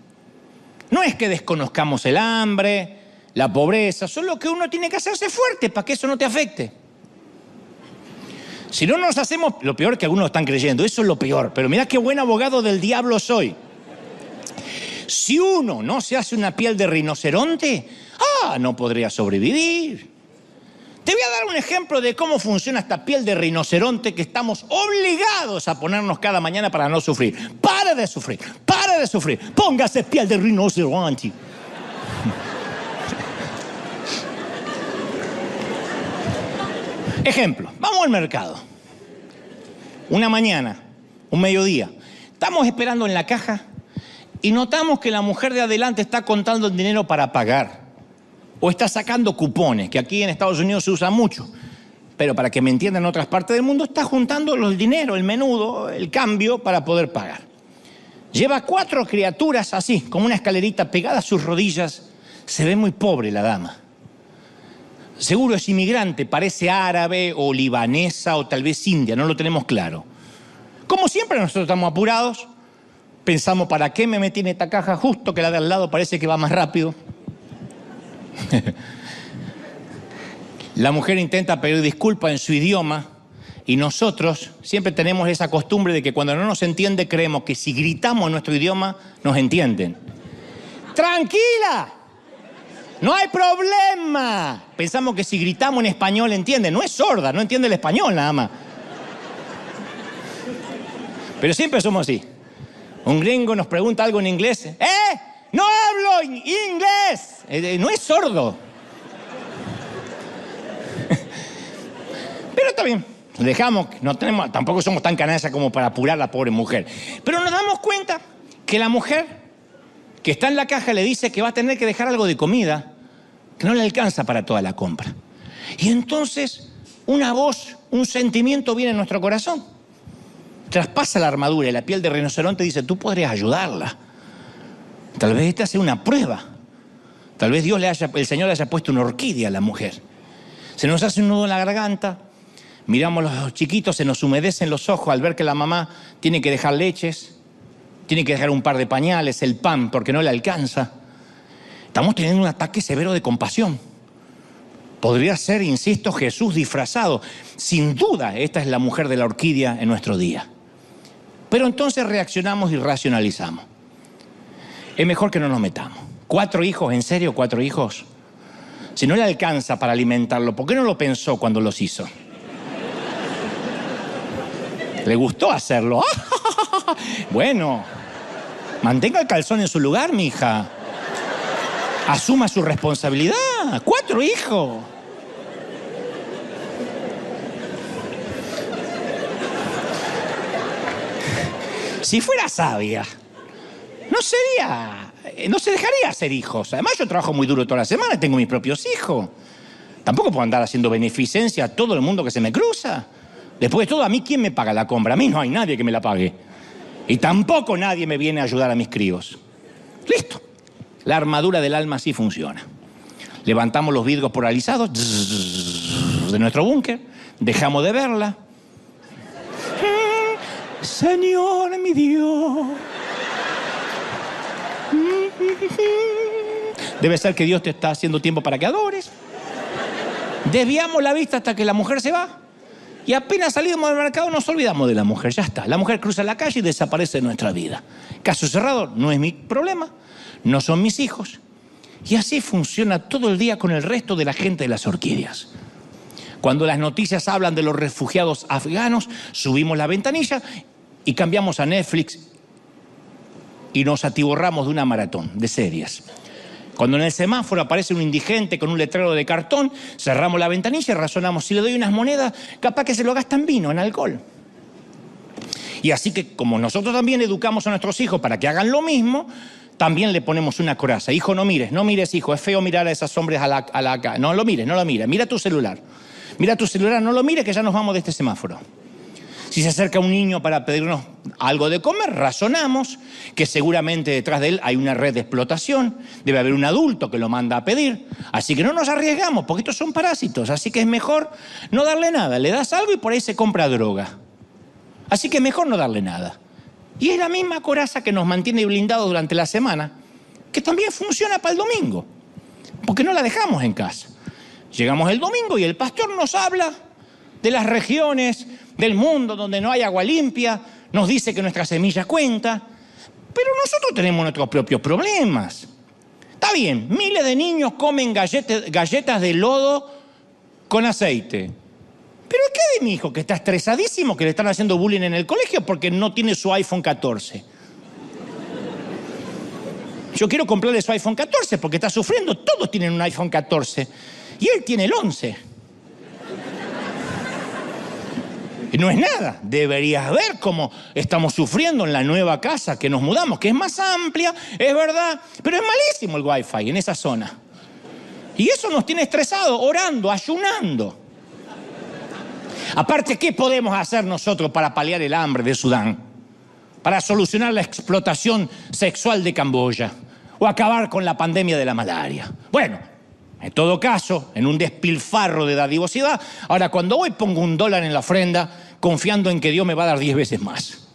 No es que desconozcamos el hambre, la pobreza, solo que uno tiene que hacerse fuerte para que eso no te afecte. Si no nos hacemos, lo peor es que algunos están creyendo, eso es lo peor, pero mirá qué buen abogado del diablo soy. Si uno no se hace una piel de rinoceronte, no podría sobrevivir. Te voy a dar un ejemplo de cómo funciona esta piel de rinoceronte que estamos obligados a ponernos cada mañana para no sufrir. ¡Para de sufrir! ¡Para de sufrir! ¡Póngase piel de rinoceronte! Ejemplo, vamos al mercado. Una mañana, un mediodía, estamos esperando en la caja y notamos que la mujer de adelante está contando el dinero para pagar. O está sacando cupones, que aquí en Estados Unidos se usa mucho. Pero para que me entiendan en otras partes del mundo, está juntando el dinero, el menudo, el cambio para poder pagar. Lleva 4 criaturas así, con una escalerita pegada a sus rodillas. Se ve muy pobre la dama. Seguro es inmigrante, parece árabe o libanesa o tal vez india, no lo tenemos claro. Como siempre nosotros estamos apurados, pensamos, ¿para qué me metí en esta caja justo que la de al lado parece que va más rápido? La mujer intenta pedir disculpas en su idioma y nosotros siempre tenemos esa costumbre de que cuando no nos entiende creemos que si gritamos en nuestro idioma nos entienden. ¡Tranquila! ¡No hay problema! Pensamos que si gritamos en español entiende. No es sorda, no entiende el español nada más. Pero siempre somos así. Un gringo nos pregunta algo en inglés. ¡No hablo inglés! No es sordo. Pero está bien. Dejamos, tampoco somos tan canallas como para apurar a la pobre mujer. Pero nos damos cuenta que la mujer que está en la caja le dice que va a tener que dejar algo de comida, que no le alcanza para toda la compra. Y entonces una voz, un sentimiento viene en nuestro corazón. Traspasa la armadura y la piel de rinoceronte dice, tú podrías ayudarla. Tal vez esta sea una prueba. Tal vez el Señor le haya puesto una orquídea a la mujer. Se nos hace un nudo en la garganta, miramos a los chiquitos, se nos humedecen los ojos al ver que la mamá tiene que dejar leches, tiene que dejar un par de pañales, el pan, porque no le alcanza. Estamos teniendo un ataque severo de compasión. Podría ser, insisto, Jesús disfrazado. Sin duda, esta es la mujer de la orquídea en nuestro día. Pero entonces reaccionamos y racionalizamos. Es mejor que no nos metamos. 4 hijos, ¿en serio 4 hijos? Si no le alcanza para alimentarlo, ¿por qué no lo pensó cuando los hizo? ¿Le gustó hacerlo? Bueno, mantenga el calzón en su lugar, mija. Asuma su responsabilidad. 4 hijos. Si fuera sabia, no se dejaría hacer hijos. Además, yo trabajo muy duro toda la semana y tengo mis propios hijos. Tampoco puedo andar haciendo beneficencia a todo el mundo que se me cruza. Después de todo, ¿a mí quién me paga la compra? A mí no hay nadie que me la pague. Y tampoco nadie me viene a ayudar a mis críos. Listo. La armadura del alma sí funciona. Levantamos los vidrios polarizados de nuestro búnker, dejamos de verla. Señor, mi Dios. Debe ser que Dios te está haciendo tiempo para que adores. Desviamos la vista hasta que la mujer se va. Y apenas salimos del mercado nos olvidamos de la mujer. Ya está. La mujer cruza la calle y desaparece de nuestra vida. Caso cerrado, no es mi problema. No son mis hijos. Y así funciona todo el día con el resto de la gente de las orquídeas. Cuando las noticias hablan de los refugiados afganos, subimos la ventanilla y cambiamos a Netflix y nos atiborramos de una maratón de series. Cuando en el semáforo aparece un indigente con un letrero de cartón, cerramos la ventanilla y razonamos, si le doy unas monedas, capaz que se lo gasta en vino, en alcohol. Y así que, como nosotros también educamos a nuestros hijos para que hagan lo mismo, también le ponemos una coraza. Hijo, no mires, hijo, es feo mirar a esos hombres no lo mires, mira tu celular. Mira tu celular, no lo mires, que ya nos vamos de este semáforo. Si se acerca un niño para pedirnos algo de comer, razonamos que seguramente detrás de él hay una red de explotación, debe haber un adulto que lo manda a pedir, así que no nos arriesgamos, porque estos son parásitos, así que es mejor no darle nada, le das algo y por ahí se compra droga. Así que mejor no darle nada. Y es la misma coraza que nos mantiene blindados durante la semana que también funciona para el domingo, porque no la dejamos en casa. Llegamos el domingo y el pastor nos habla de las regiones del mundo donde no hay agua limpia, nos dice que nuestra semilla cuenta, pero nosotros tenemos nuestros propios problemas. Está bien, miles de niños comen galletas de lodo con aceite. ¿Pero qué de mi hijo que está estresadísimo, que le están haciendo bullying en el colegio porque no tiene su iPhone 14? Yo quiero comprarle su iPhone 14 porque está sufriendo. Todos tienen un iPhone 14 y él tiene el 11. Y no es nada. Deberías ver cómo estamos sufriendo en la nueva casa que nos mudamos, que es más amplia, es verdad, pero es malísimo el Wi-Fi en esa zona. Y eso nos tiene estresados, orando, ayunando. Aparte, ¿qué podemos hacer nosotros para paliar el hambre de Sudán? Para solucionar la explotación sexual de Camboya o acabar con la pandemia de la malaria. Bueno, en todo caso, en un despilfarro de dadivosidad, ahora cuando voy pongo $1 en la ofrenda confiando en que Dios me va a dar 10 veces más.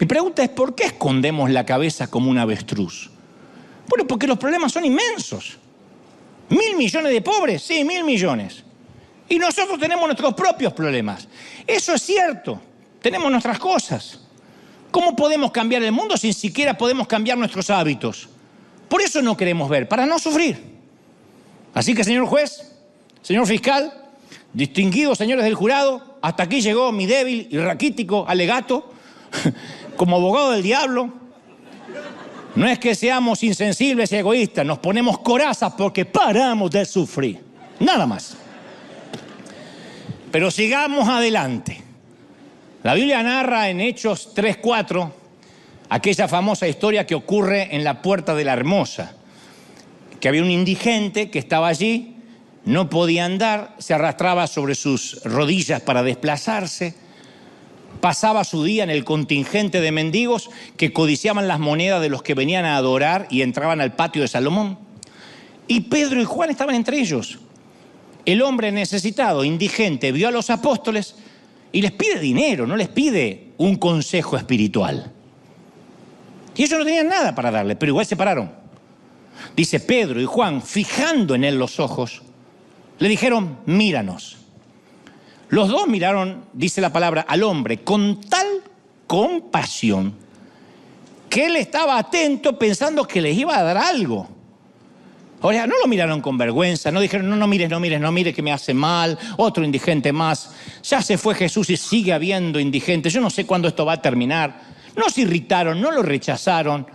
Mi pregunta es, ¿por qué escondemos la cabeza como un avestruz? Bueno, porque los problemas son inmensos. 1.000 millones de pobres, sí, 1.000 millones. Y nosotros tenemos nuestros propios problemas. Eso es cierto, tenemos nuestras cosas. ¿Cómo podemos cambiar el mundo si siquiera podemos cambiar nuestros hábitos? Por eso no queremos ver, para no sufrir. Así que, señor juez, señor fiscal, distinguidos señores del jurado, hasta aquí llegó mi débil y raquítico alegato como abogado del diablo. No es que seamos insensibles y egoístas, nos ponemos corazas porque paramos de sufrir. Nada más. Pero sigamos adelante. La Biblia narra en Hechos 3:4 aquella famosa historia que ocurre en la Puerta de la Hermosa, que había un indigente que estaba allí, no podía andar, se arrastraba sobre sus rodillas para desplazarse, pasaba su día en el contingente de mendigos que codiciaban las monedas de los que venían a adorar y entraban al patio de Salomón. Y Pedro y Juan estaban entre ellos. El hombre necesitado, indigente, vio a los apóstoles y les pide dinero, no les pide un consejo espiritual. Y ellos no tenían nada para darle, pero igual se pararon. Dice Pedro y Juan, fijando en él los ojos, le dijeron, míranos. Los dos miraron, dice la palabra, al hombre con tal compasión que él estaba atento pensando que les iba a dar algo. O sea, no lo miraron con vergüenza, no dijeron, no mires que me hace mal, otro indigente más. Ya se fue Jesús y sigue habiendo indigentes, yo no sé cuándo esto va a terminar. No se irritaron, no lo rechazaron,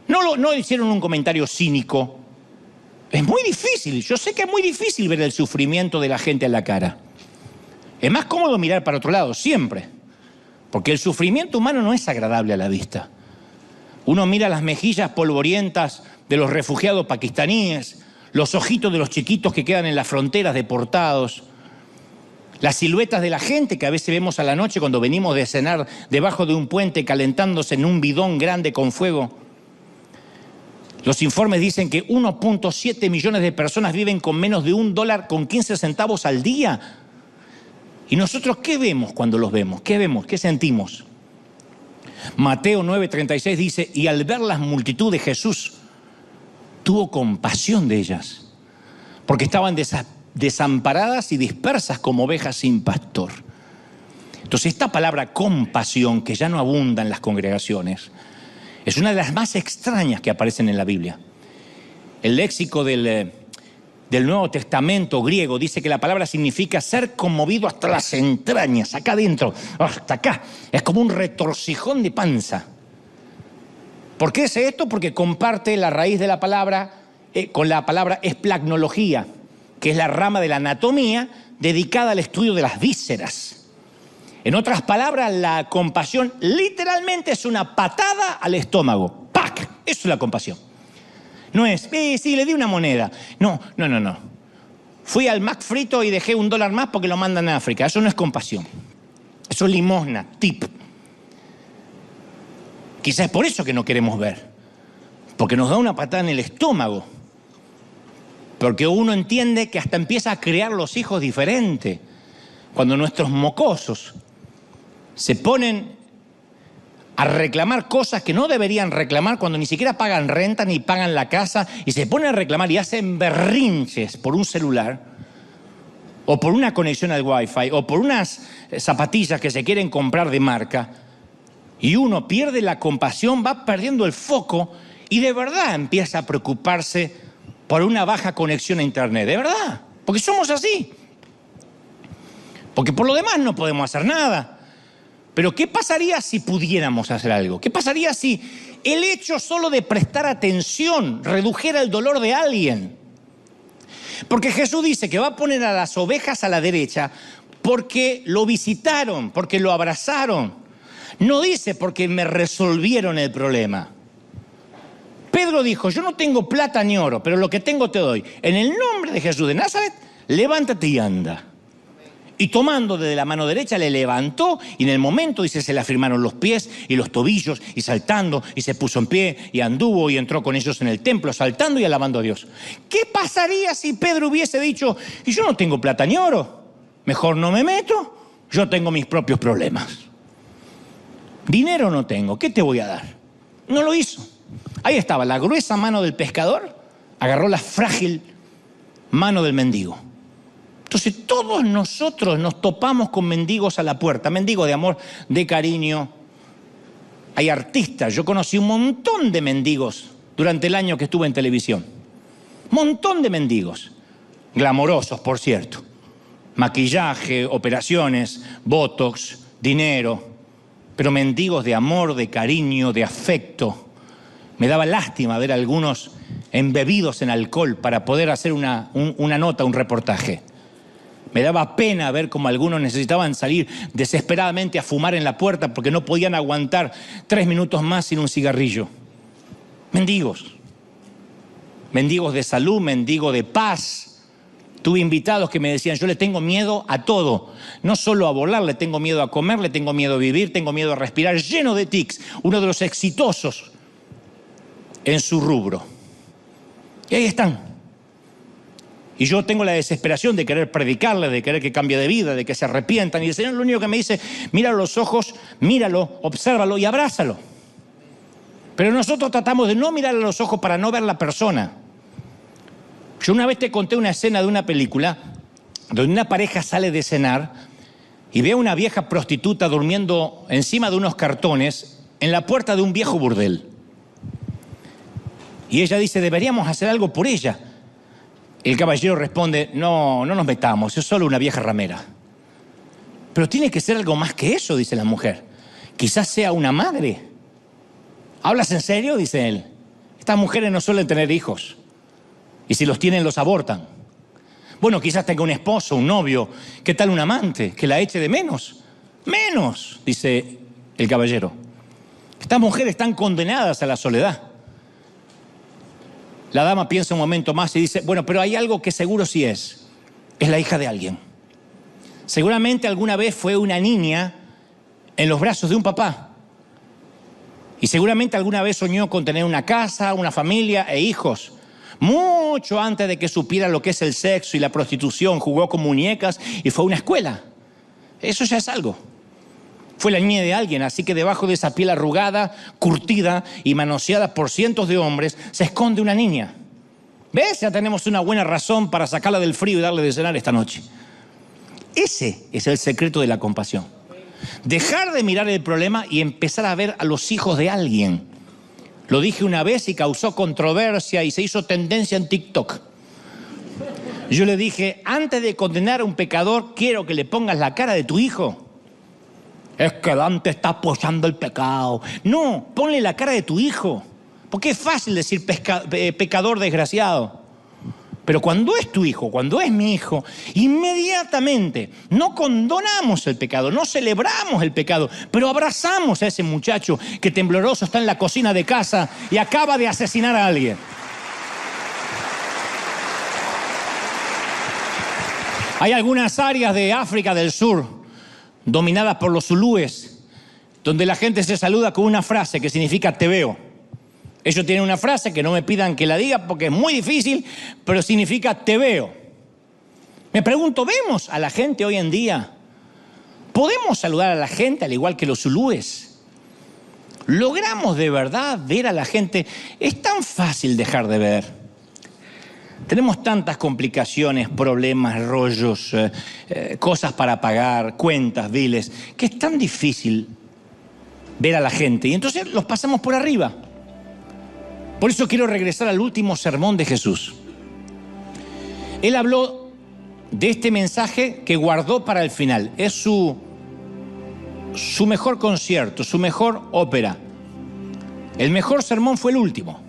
no hicieron un comentario cínico. Es muy difícil, yo sé que es muy difícil ver el sufrimiento de la gente a la cara. Es más cómodo mirar para otro lado, siempre. Porque el sufrimiento humano no es agradable a la vista. Uno mira las mejillas polvorientas de los refugiados pakistaníes, los ojitos de los chiquitos que quedan en las fronteras deportados, las siluetas de la gente que a veces vemos a la noche cuando venimos de cenar debajo de un puente calentándose en un bidón grande con fuego. Los informes dicen que 1.7 millones de personas viven con menos de $1.15 al día. ¿Y nosotros qué vemos cuando los vemos? ¿Qué vemos? ¿Qué sentimos? Mateo 9:36 dice, y al ver las multitudes Jesús tuvo compasión de ellas, porque estaban desamparadas y dispersas como ovejas sin pastor. Entonces esta palabra compasión, que ya no abunda en las congregaciones, es una de las más extrañas que aparecen en la Biblia. El léxico del Nuevo Testamento griego dice que la palabra significa ser conmovido hasta las entrañas, acá adentro, hasta acá. Es como un retorcijón de panza. ¿Por qué es esto? Porque comparte la raíz de la palabra con la palabra esplagnología, que es la rama de la anatomía dedicada al estudio de las vísceras. En otras palabras, la compasión literalmente es una patada al estómago. ¡Pac! Eso es la compasión. No es, sí, le di una moneda. No. Fui al Mac frito y dejé $1 más porque lo mandan a África. Eso no es compasión. Eso es limosna, tip. Quizás es por eso que no queremos ver. Porque nos da una patada en el estómago. Porque uno entiende que hasta empieza a crear los hijos diferentes. Cuando nuestros mocosos se ponen a reclamar cosas que no deberían reclamar cuando ni siquiera pagan renta ni pagan la casa y se ponen a reclamar y hacen berrinches por un celular o por una conexión al Wi-Fi o por unas zapatillas que se quieren comprar de marca, y uno pierde la compasión, va perdiendo el foco y de verdad empieza a preocuparse por una baja conexión a internet, de verdad, porque somos así. Porque por lo demás no podemos hacer nada. Pero ¿qué pasaría si pudiéramos hacer algo? ¿Qué pasaría si el hecho solo de prestar atención redujera el dolor de alguien? Porque Jesús dice que va a poner a las ovejas a la derecha porque lo visitaron, porque lo abrazaron. No dice porque me resolvieron el problema. Pedro dijo, yo no tengo plata ni oro, pero lo que tengo te doy. En el nombre de Jesús de Nazaret, levántate y anda. Y tomando de la mano derecha le levantó y en el momento, dice, se le afirmaron los pies y los tobillos y saltando y se puso en pie y anduvo y entró con ellos en el templo saltando y alabando a Dios. ¿Qué pasaría si Pedro hubiese dicho, y yo no tengo plata ni oro, mejor no me meto, yo tengo mis propios problemas? Dinero no tengo, ¿qué te voy a dar? No lo hizo. Ahí estaba la gruesa mano del pescador, agarró la frágil mano del mendigo. Entonces todos nosotros nos topamos con mendigos a la puerta, mendigos de amor, de cariño. Hay artistas, yo conocí un montón de mendigos durante el año que estuve en televisión. Montón de mendigos, glamorosos por cierto. Maquillaje, operaciones, botox, dinero, pero mendigos de amor, de cariño, de afecto. Me daba lástima ver a algunos embebidos en alcohol para poder hacer una nota, un reportaje. Me daba pena ver cómo algunos necesitaban salir desesperadamente a fumar en la puerta porque no podían aguantar 3 minutos más sin un cigarrillo. Mendigos. Mendigos de salud, mendigos de paz. Tuve invitados que me decían, yo le tengo miedo a todo. No solo a volar, le tengo miedo a comer, le tengo miedo a vivir, tengo miedo a respirar, lleno de tics. Uno de los exitosos en su rubro. Y ahí están. Y yo tengo la desesperación de querer predicarle, de querer que cambie de vida, de que se arrepientan. Y el Señor lo único que me dice, míralo a los ojos, míralo, obsérvalo y abrázalo. Pero nosotros tratamos de no mirar a los ojos para no ver la persona. Yo una vez te conté una escena de una película donde una pareja sale de cenar y ve a una vieja prostituta durmiendo encima de unos cartones en la puerta de un viejo burdel. Y ella dice, deberíamos hacer algo por ella. El caballero responde, no nos metamos, es solo una vieja ramera. Pero tiene que ser algo más que eso, dice la mujer. Quizás sea una madre. ¿Hablas en serio?, dice él. Estas mujeres no suelen tener hijos. Y si los tienen, los abortan. Bueno, quizás tenga un esposo, un novio. ¿Qué tal un amante? ¿Que la eche de menos? Menos, dice el caballero. Estas mujeres están condenadas a la soledad. La dama piensa un momento más y dice, bueno, pero hay algo que seguro sí es la hija de alguien. Seguramente alguna vez fue una niña en los brazos de un papá. Y seguramente alguna vez soñó con tener una casa, una familia e hijos. Mucho antes de que supiera lo que es el sexo y la prostitución, jugó con muñecas y fue a una escuela. Eso ya es algo. Fue la niña de alguien, así que debajo de esa piel arrugada, curtida y manoseada por cientos de hombres, se esconde una niña. ¿Ves? Ya tenemos una buena razón para sacarla del frío y darle de cenar esta noche. Ese es el secreto de la compasión. Dejar de mirar el problema y empezar a ver a los hijos de alguien. Lo dije una vez y causó controversia y se hizo tendencia en TikTok. Yo le dije, antes de condenar a un pecador, quiero que le pongas la cara de tu hijo. Es que Dante está apoyando el pecado. No, ponle la cara de tu hijo. Porque es fácil decir pecador desgraciado. Pero cuando es tu hijo, cuando es mi hijo, inmediatamente no condonamos el pecado, no celebramos el pecado, pero abrazamos a ese muchacho que tembloroso está en la cocina de casa y acaba de asesinar a alguien. Hay algunas áreas de África del Sur dominadas por los zulúes, donde la gente se saluda con una frase que significa te veo. Ellos tienen una frase que no me pidan que la diga porque es muy difícil, pero significa te veo. Me pregunto, ¿vemos a la gente hoy en día? ¿Podemos saludar a la gente al igual que los zulúes? ¿Logramos de verdad ver a la gente? Es tan fácil dejar de ver. Tenemos tantas complicaciones, problemas, rollos, cosas para pagar, cuentas, biles, que es tan difícil ver a la gente. Y entonces los pasamos por arriba. Por eso quiero regresar al último sermón de Jesús. Él habló de este mensaje que guardó para el final. Es su mejor concierto, su mejor ópera. El mejor sermón fue el último.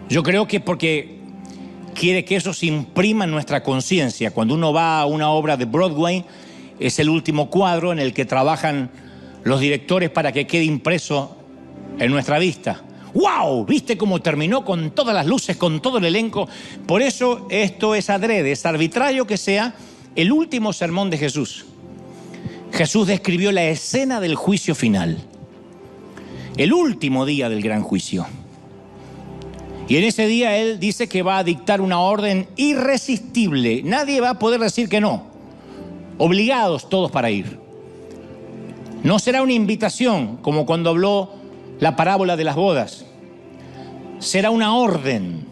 Yo creo que porque quiere que eso se imprima en nuestra conciencia. Cuando uno va a una obra de Broadway, es el último cuadro en el que trabajan los directores para que quede impreso en nuestra vista. ¡Wow! ¿Viste cómo terminó con todas las luces, con todo el elenco? Por eso esto es adrede, es arbitrario que sea el último sermón de Jesús. Jesús describió la escena del juicio final, el último día del gran juicio. Y en ese día Él dice que va a dictar una orden irresistible. Nadie va a poder decir que no. Obligados todos para ir. No será una invitación como cuando habló la parábola de las bodas. Será una orden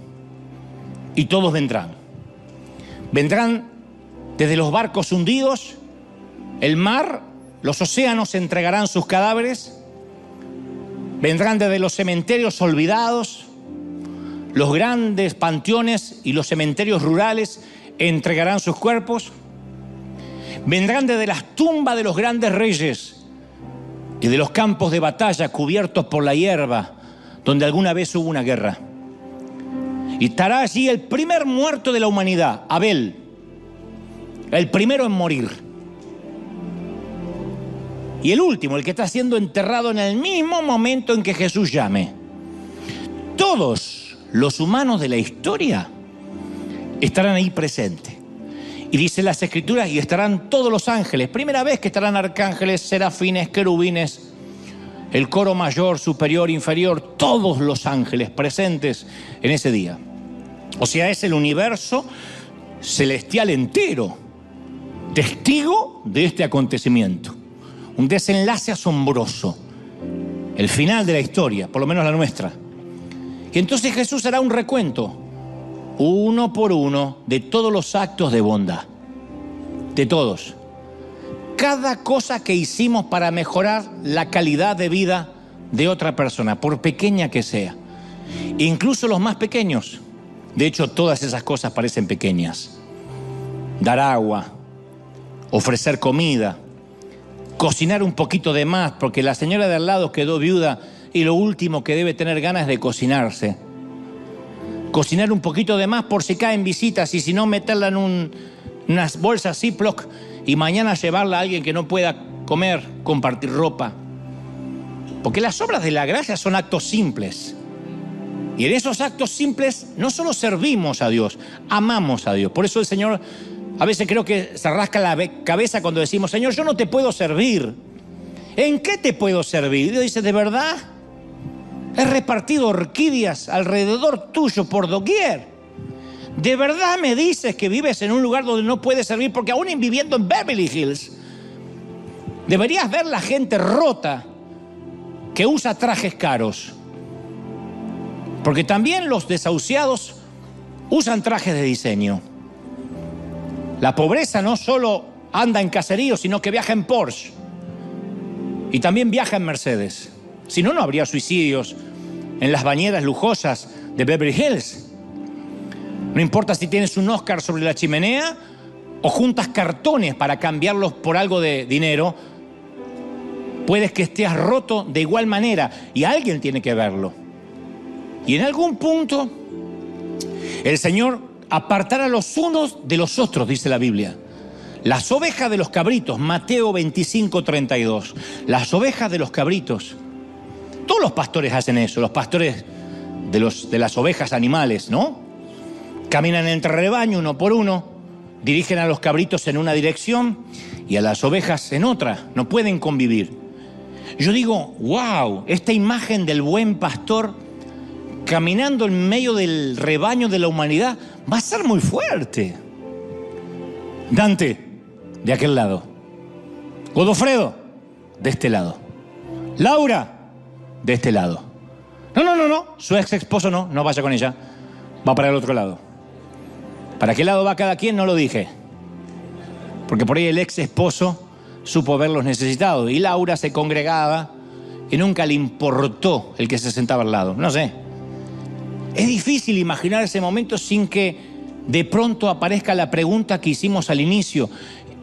y todos vendrán. Vendrán desde los barcos hundidos, el mar, los océanos entregarán sus cadáveres. Vendrán desde los cementerios olvidados, los grandes panteones y los cementerios rurales entregarán sus cuerpos. Vendrán desde las tumbas de los grandes reyes y de los campos de batalla cubiertos por la hierba, donde alguna vez hubo una guerra. Y estará allí el primer muerto de la humanidad, Abel, el primero en morir. Y el último, el que está siendo enterrado en el mismo momento en que Jesús llame. Todos los humanos de la historia estarán ahí presentes. Y dice las Escrituras, y estarán todos los ángeles. Primera vez que estarán arcángeles, serafines, querubines, el coro mayor, superior, inferior, todos los ángeles presentes en ese día. O sea, es el universo celestial entero, testigo de este acontecimiento. Un desenlace asombroso, el final de la historia, por lo menos la nuestra. Y entonces Jesús hará un recuento, uno por uno, de todos los actos de bondad, de todos. Cada cosa que hicimos para mejorar la calidad de vida de otra persona, por pequeña que sea. Incluso los más pequeños. De hecho, todas esas cosas parecen pequeñas. Dar agua, ofrecer comida, cocinar un poquito de más, porque la señora de al lado quedó viuda y lo último que debe tener ganas es de cocinarse. Cocinar un poquito de más por si caen visitas y si no meterla en unas bolsas Ziploc y mañana llevarla a alguien que no pueda comer, compartir ropa. Porque las obras de la gracia son actos simples. Y en esos actos simples no solo servimos a Dios, amamos a Dios. Por eso el Señor a veces creo que se rasca la cabeza cuando decimos, Señor, yo no te puedo servir. ¿En qué te puedo servir? Y Dios dice, ¿de verdad? He repartido orquídeas alrededor tuyo por doquier. ¿De verdad me dices que vives en un lugar donde no puedes servir? Porque aún viviendo en Beverly Hills, deberías ver la gente rota que usa trajes caros. Porque también los desahuciados usan trajes de diseño. La pobreza no solo anda en caseríos, sino que viaja en Porsche. Y también viaja en Mercedes. Si no, no habría suicidios en las bañeras lujosas de Beverly Hills. No importa si tienes un Oscar sobre la chimenea o juntas cartones para cambiarlos por algo de dinero, puedes que estés roto de igual manera y alguien tiene que verlo. Y en algún punto el Señor apartará a los unos de los otros, dice la Biblia. Las ovejas de los cabritos, Mateo 25:32. Las ovejas de los cabritos. Todos los pastores hacen eso, los pastores de las ovejas animales, ¿no? Caminan entre rebaño uno por uno, dirigen a los cabritos en una dirección y a las ovejas en otra, no pueden convivir. Yo digo, wow, esta imagen del buen pastor caminando en medio del rebaño de la humanidad va a ser muy fuerte. Dante, de aquel lado. Godofredo, de este lado. Laura, de este lado. No, su ex esposo no vaya con ella, va para el otro lado. ¿Para qué lado va cada quien? No lo dije. Porque por ahí el ex esposo supo verlos necesitados y Laura se congregaba y nunca le importó el que se sentaba al lado. No sé. Es difícil imaginar ese momento sin que de pronto aparezca la pregunta que hicimos al inicio.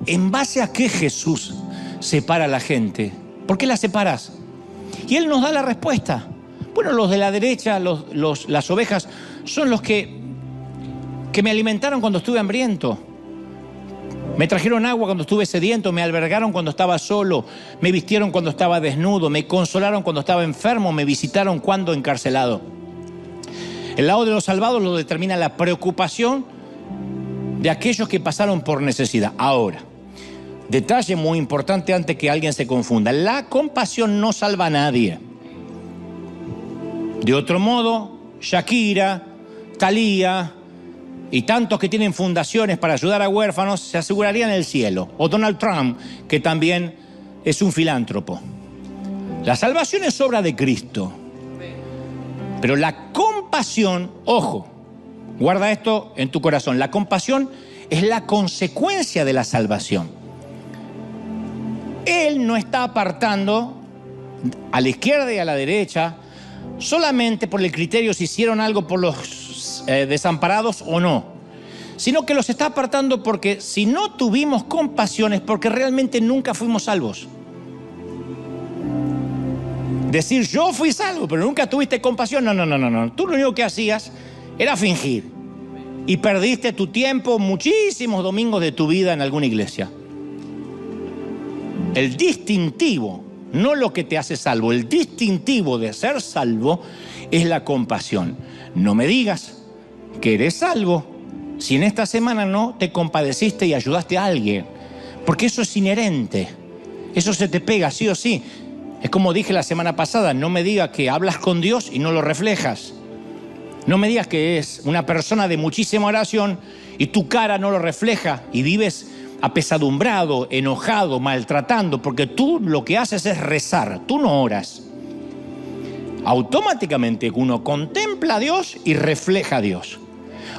¿En base a qué Jesús separa a la gente? ¿Por qué la separas? Y Él nos da la respuesta. Bueno, los de la derecha, las ovejas, son los que me alimentaron cuando estuve hambriento. Me trajeron agua cuando estuve sediento, me albergaron cuando estaba solo, me vistieron cuando estaba desnudo, me consolaron cuando estaba enfermo, me visitaron cuando encarcelado. El lado de los salvados lo determina la preocupación de aquellos que pasaron por necesidad. Ahora, detalle muy importante antes que alguien se confunda. La compasión no salva a nadie. De otro modo, Shakira, Thalía y tantos que tienen fundaciones para ayudar a huérfanos se asegurarían el cielo. O Donald Trump, que también es un filántropo. La salvación es obra de Cristo. Pero la compasión, ojo, guarda esto en tu corazón, la compasión es la consecuencia de la salvación. Él no está apartando a la izquierda y a la derecha solamente por el criterio si hicieron algo por los desamparados o no, sino que los está apartando porque si no tuvimos compasión es porque realmente nunca fuimos salvos. Decir yo fui salvo pero nunca tuviste compasión, no. Tú lo único que hacías era fingir y perdiste tu tiempo, muchísimos domingos de tu vida en alguna iglesia. El distintivo, no lo que te hace salvo, el distintivo de ser salvo es la compasión. No me digas que eres salvo si en esta semana no te compadeciste y ayudaste a alguien, porque eso es inherente, eso se te pega sí o sí. Es como dije la semana pasada, no me digas que hablas con Dios y no lo reflejas. No me digas que es una persona de muchísima oración y tu cara no lo refleja y vives apesadumbrado, enojado, maltratando, porque tú lo que haces es rezar, tú no oras. Automáticamente uno contempla a Dios y refleja a Dios.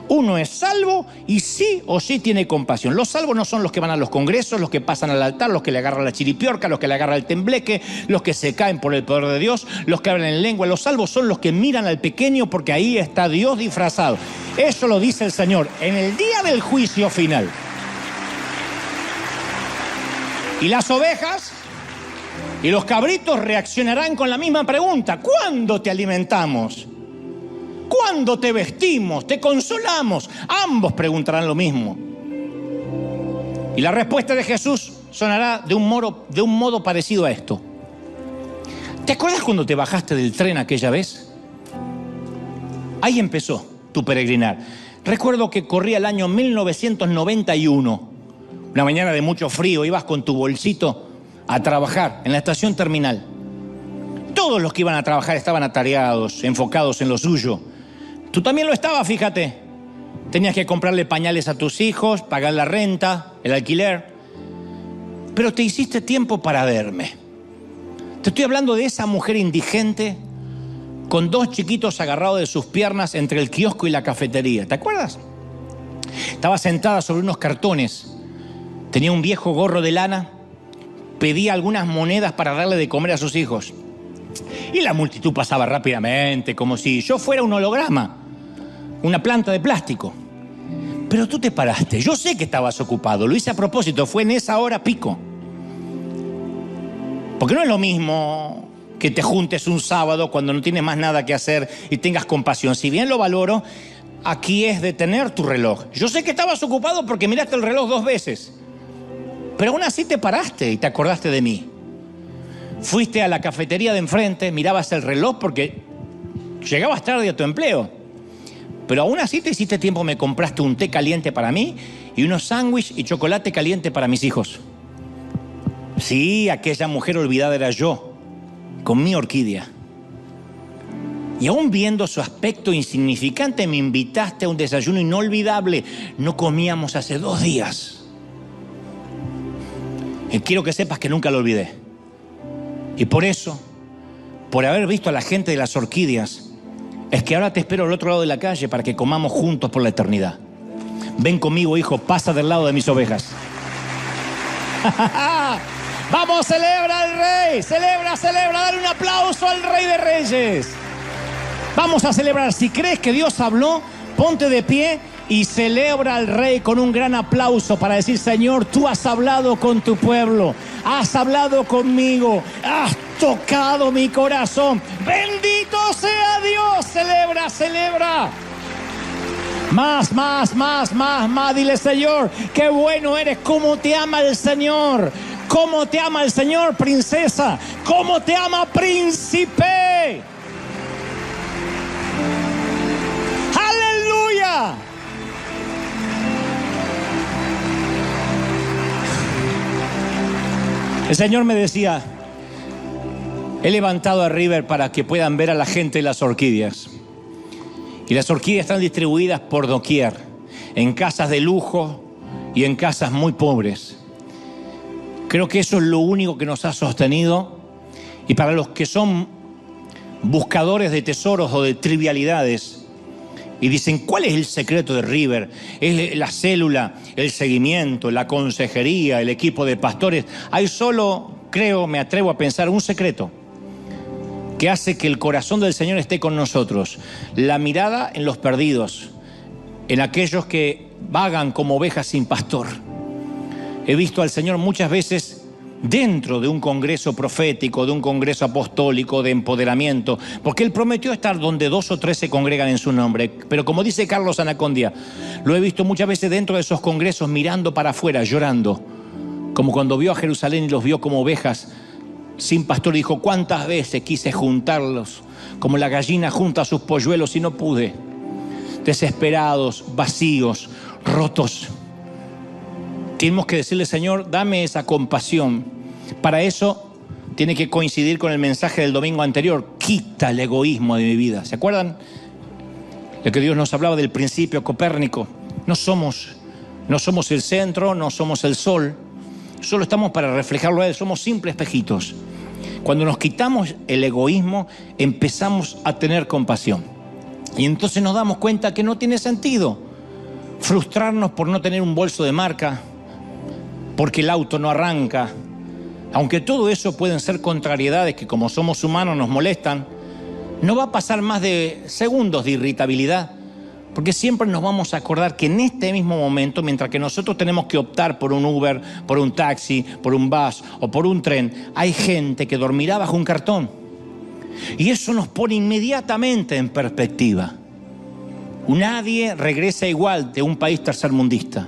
Uno es salvo y sí o sí tiene compasión. Los salvos no son los que van a los congresos, los que pasan al altar, los que le agarran la chiripiorca, los que le agarran el tembleque, los que se caen por el poder de Dios, los que hablan en lengua. Los salvos son los que miran al pequeño porque ahí está Dios disfrazado. Eso lo dice el Señor en el día del juicio final. Y las ovejas y los cabritos reaccionarán con la misma pregunta. ¿Cuándo te alimentamos? ¿Cuándo te vestimos? ¿Te consolamos? Ambos preguntarán lo mismo. Y la respuesta de Jesús sonará de un modo parecido a esto. ¿Te acuerdas cuando te bajaste del tren aquella vez? Ahí empezó tu peregrinar. Recuerdo que corría el año 1991. Una mañana de mucho frío, ibas con tu bolsito a trabajar en la estación terminal. Todos los que iban a trabajar estaban atareados, enfocados en lo suyo. Tú también lo estabas, fíjate. Tenías que comprarle pañales a tus hijos, pagar la renta, el alquiler. Pero te hiciste tiempo para verme. Te estoy hablando de esa mujer indigente con dos chiquitos agarrados de sus piernas entre el kiosco y la cafetería. ¿Te acuerdas? Estaba sentada sobre unos cartones. Tenía un viejo gorro de lana. Pedía algunas monedas para darle de comer a sus hijos. Y la multitud pasaba rápidamente, como si yo fuera un holograma, una planta de plástico. Pero tú te paraste. Yo sé que estabas ocupado. Lo hice a propósito. Fue en esa hora pico. Porque no es lo mismo que te juntes un sábado cuando no tienes más nada que hacer y tengas compasión. Si bien lo valoro, aquí es detener tu reloj. Yo sé que estabas ocupado porque miraste el reloj 2 veces. Pero aún así te paraste y te acordaste de mí. Fuiste a la cafetería de enfrente, mirabas el reloj porque llegabas tarde a tu empleo. Pero aún así te hiciste tiempo, me compraste un té caliente para mí y unos sándwiches y chocolate caliente para mis hijos. Sí, aquella mujer olvidada era yo, con mi orquídea. Y aún viendo su aspecto insignificante, me invitaste a un desayuno inolvidable. No comíamos hace 2 días. Y quiero que sepas que nunca lo olvidé. Y por eso por haber visto a la gente de las orquídeas, es que ahora te espero al otro lado de la calle para que comamos juntos por la eternidad. Ven conmigo, hijo, pasa del lado de mis ovejas. Vamos, celebra al Rey, celebra, dale un aplauso al Rey de Reyes. Vamos a celebrar. Si crees que Dios habló, ponte de pie y celebra al Rey con un gran aplauso para decir: Señor, tú has hablado con tu pueblo, has hablado conmigo, has tocado mi corazón. Bendito sea Dios. Celebra, celebra. Más, dile: Señor, qué bueno eres. Cómo te ama el Señor, cómo te ama el Señor, princesa, cómo te ama, príncipe. ¡Aleluya! El Señor me decía: he levantado a River para que puedan ver a la gente de las orquídeas. Y las orquídeas están distribuidas por doquier, en casas de lujo y en casas muy pobres. Creo que eso es lo único que nos ha sostenido. Y para los que son buscadores de tesoros o de trivialidades y dicen: ¿cuál es el secreto de River? Es la célula, el seguimiento, la consejería, el equipo de pastores. Hay solo, creo, me atrevo a pensar, un secreto que hace que el corazón del Señor esté con nosotros: la mirada en los perdidos, en aquellos que vagan como ovejas sin pastor. He visto al Señor muchas veces dentro de un congreso profético, de un congreso apostólico, de empoderamiento, porque Él prometió estar donde 2 o 3 se congregan en su nombre. Pero como dice Carlos Anacondia, lo he visto muchas veces dentro de esos congresos mirando para afuera, llorando, como cuando vio a Jerusalén y los vio como ovejas sin pastor. Dijo: cuántas veces quise juntarlos como la gallina junta a sus polluelos y no pude. Desesperados, vacíos, rotos. Tenemos que decirle: Señor, dame esa compasión. Para eso tiene que coincidir con el mensaje del domingo anterior: quita el egoísmo de mi vida. ¿Se acuerdan? De que Dios nos hablaba del principio Copérnico. No somos el centro, no somos el sol. Solo estamos para reflejarlo a Él. Somos simples espejitos. Cuando nos quitamos el egoísmo, empezamos a tener compasión. Y entonces nos damos cuenta que no tiene sentido frustrarnos por no tener un bolso de marca, porque el auto no arranca. Aunque todo eso pueden ser contrariedades que, como somos humanos, nos molestan, no va a pasar más de segundos de irritabilidad. Porque siempre nos vamos a acordar que en este mismo momento, mientras que nosotros tenemos que optar por un Uber, por un taxi, por un bus o por un tren, hay gente que dormirá bajo un cartón. Y eso nos pone inmediatamente en perspectiva. Nadie regresa igual de un país tercermundista.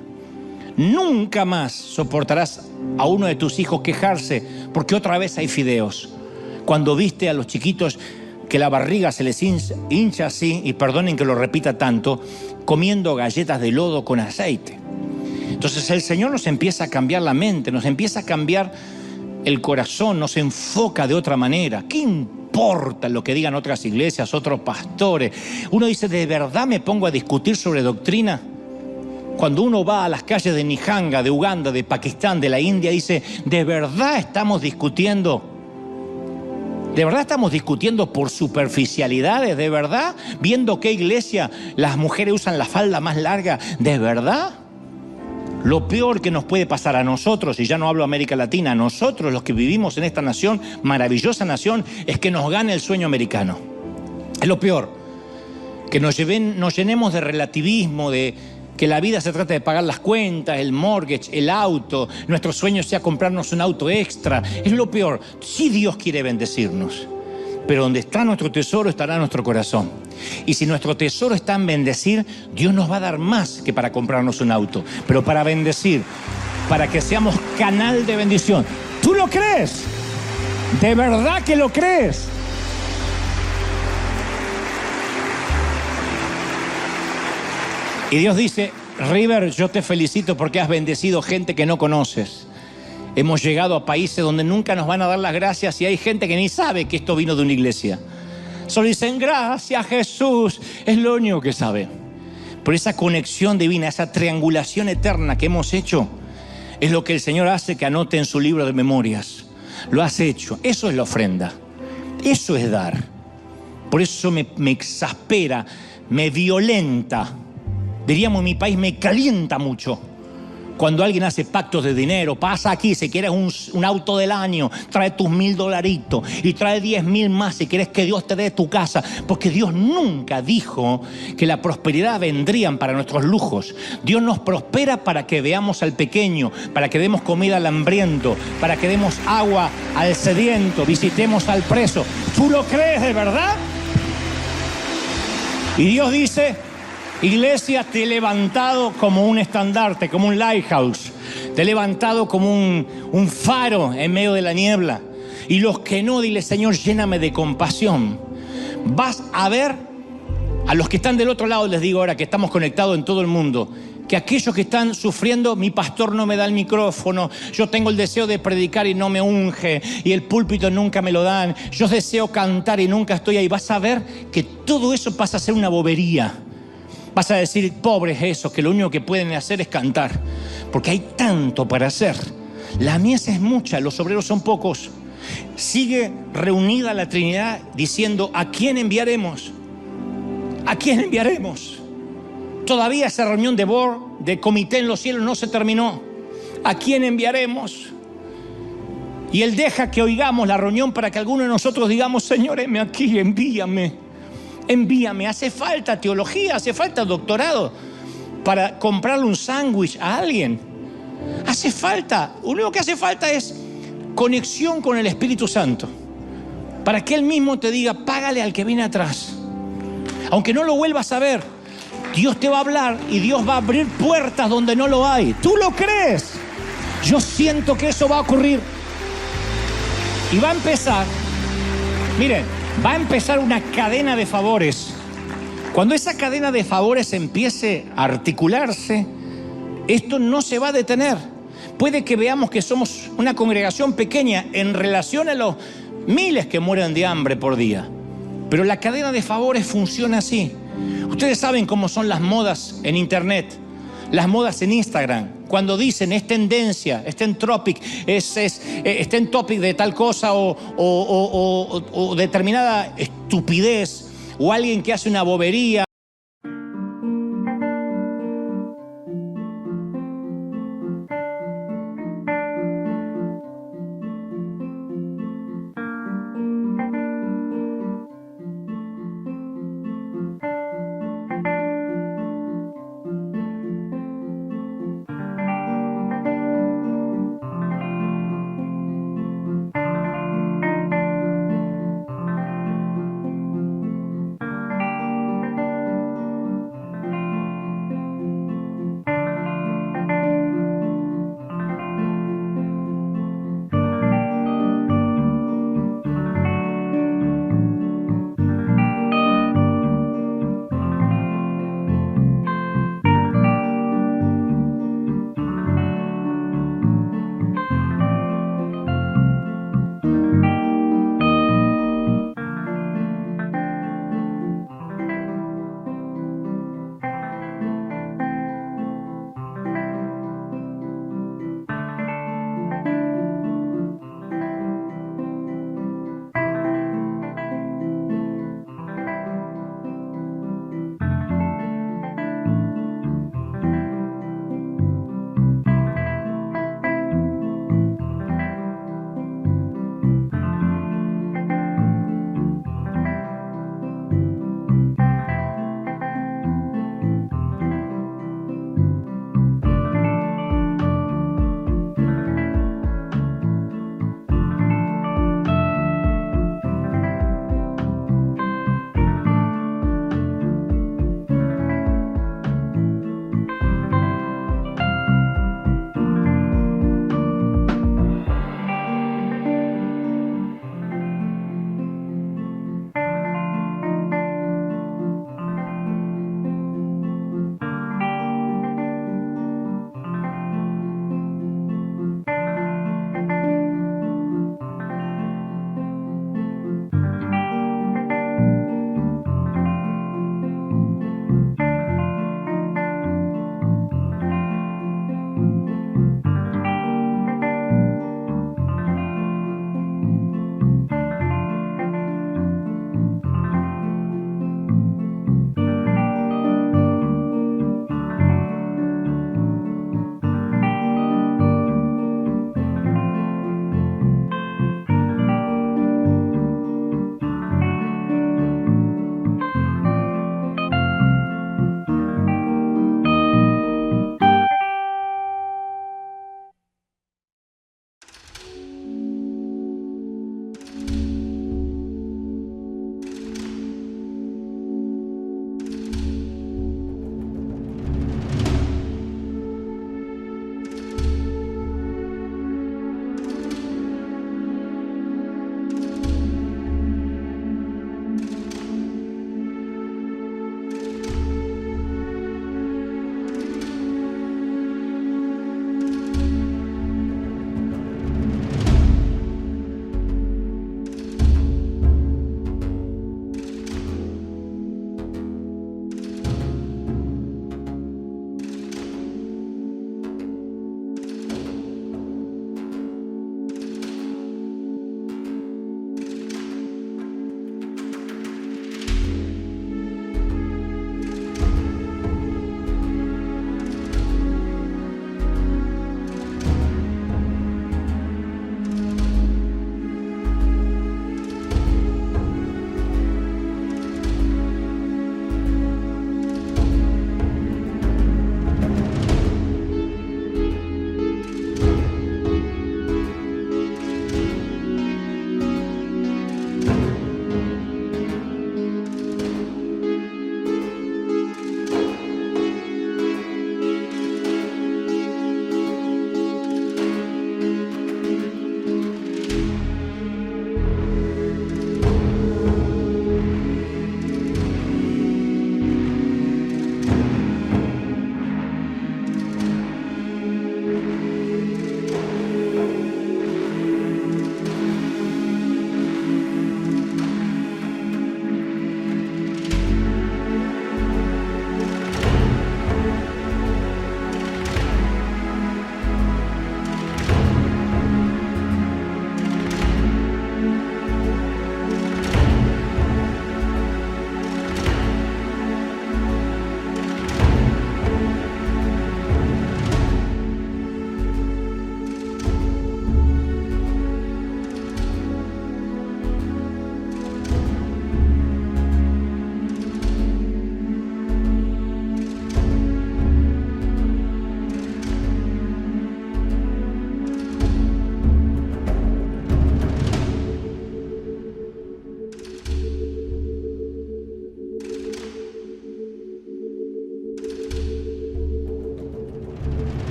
Nunca más soportarás a uno de tus hijos quejarse porque otra vez hay fideos. Cuando viste a los chiquitos que la barriga se les hincha así, y perdonen que lo repita tanto, comiendo galletas de lodo con aceite. Entonces el Señor nos empieza a cambiar la mente, nos empieza a cambiar el corazón, nos enfoca de otra manera. ¿Qué importa lo que digan otras iglesias, otros pastores? Uno dice: ¿de verdad me pongo a discutir sobre doctrina? Cuando uno va a las calles de Nihanga, de Uganda, de Pakistán, de la India, dice: ¿de verdad estamos discutiendo? ¿De verdad estamos discutiendo por superficialidades? ¿De verdad? ¿Viendo qué iglesia las mujeres usan la falda más larga? ¿De verdad? Lo peor que nos puede pasar a nosotros, y ya no hablo de América Latina, a nosotros los que vivimos en esta nación, maravillosa nación, es que nos gane el sueño americano. Es lo peor. Que nos llenemos de relativismo, de que la vida se trata de pagar las cuentas, el mortgage, el auto, nuestro sueño sea comprarnos un auto extra. Es lo peor. Sí, Dios quiere bendecirnos, pero donde está nuestro tesoro estará nuestro corazón. Y si nuestro tesoro está en bendecir, Dios nos va a dar más que para comprarnos un auto, pero para bendecir, para que seamos canal de bendición. ¿Tú lo crees? ¿De verdad que lo crees? Y Dios dice: River, yo te felicito porque has bendecido gente que no conoces. Hemos llegado a países donde nunca nos van a dar las gracias y hay gente que ni sabe que esto vino de una iglesia. Solo dicen: gracias Jesús. Es lo único que sabe. Por esa conexión divina, esa triangulación eterna que hemos hecho, es lo que el Señor hace que anote en su libro de memorias. Lo has hecho. Eso es la ofrenda. Eso es dar. Por eso me exaspera, me violenta. Diríamos en mi país, me calienta mucho. Cuando alguien hace pactos de dinero, pasa aquí, si quieres un auto del año, trae tus $1,000 y trae 10,000 más si quieres que Dios te dé tu casa. Porque Dios nunca dijo que la prosperidad vendrían para nuestros lujos. Dios nos prospera para que veamos al pequeño, para que demos comida al hambriento, para que demos agua al sediento, visitemos al preso. ¿Tú lo crees de verdad? Y Dios dice: iglesia, te he levantado como un estandarte, como un lighthouse. Te he levantado como un faro en medio de la niebla. Y los que no, dile: Señor, lléname de compasión. Vas a ver a los que están del otro lado, les digo ahora que estamos conectados en todo el mundo, que aquellos que están sufriendo, mi pastor no me da el micrófono, yo tengo el deseo de predicar y no me unge, y el púlpito nunca me lo dan, yo deseo cantar y nunca estoy ahí. Vas a ver que todo eso pasa a ser una bobería. Vas a decir: pobres esos que lo único que pueden hacer es cantar, porque hay tanto para hacer. La mies es mucha, los obreros son pocos. Sigue reunida la Trinidad diciendo: ¿a quién enviaremos? ¿A quién enviaremos? Todavía esa reunión de board, de comité en los cielos, no se terminó. ¿A quién enviaremos? Y Él deja que oigamos la reunión para que alguno de nosotros digamos: Señor, heme aquí, envíame. Envíame. Hace falta teología, hace falta doctorado para comprarle un sándwich a alguien. Hace falta, lo único que hace falta es conexión con el Espíritu Santo, para que Él mismo te diga: págale al que viene atrás. Aunque no lo vuelvas a ver, Dios te va a hablar y Dios va a abrir puertas donde no lo hay. ¿Tú lo crees? Yo siento que eso va a ocurrir. Y va a empezar, miren, va a empezar una cadena de favores. Cuando esa cadena de favores empiece a articularse, esto no se va a detener. Puede que veamos que somos una congregación pequeña en relación a los miles que mueren de hambre por día, pero la cadena de favores funciona así. Ustedes saben cómo son las modas en internet, las modas en Instagram. Cuando dicen: es tendencia, está en topic, está en topic de tal cosa o determinada estupidez, o alguien que hace una bobería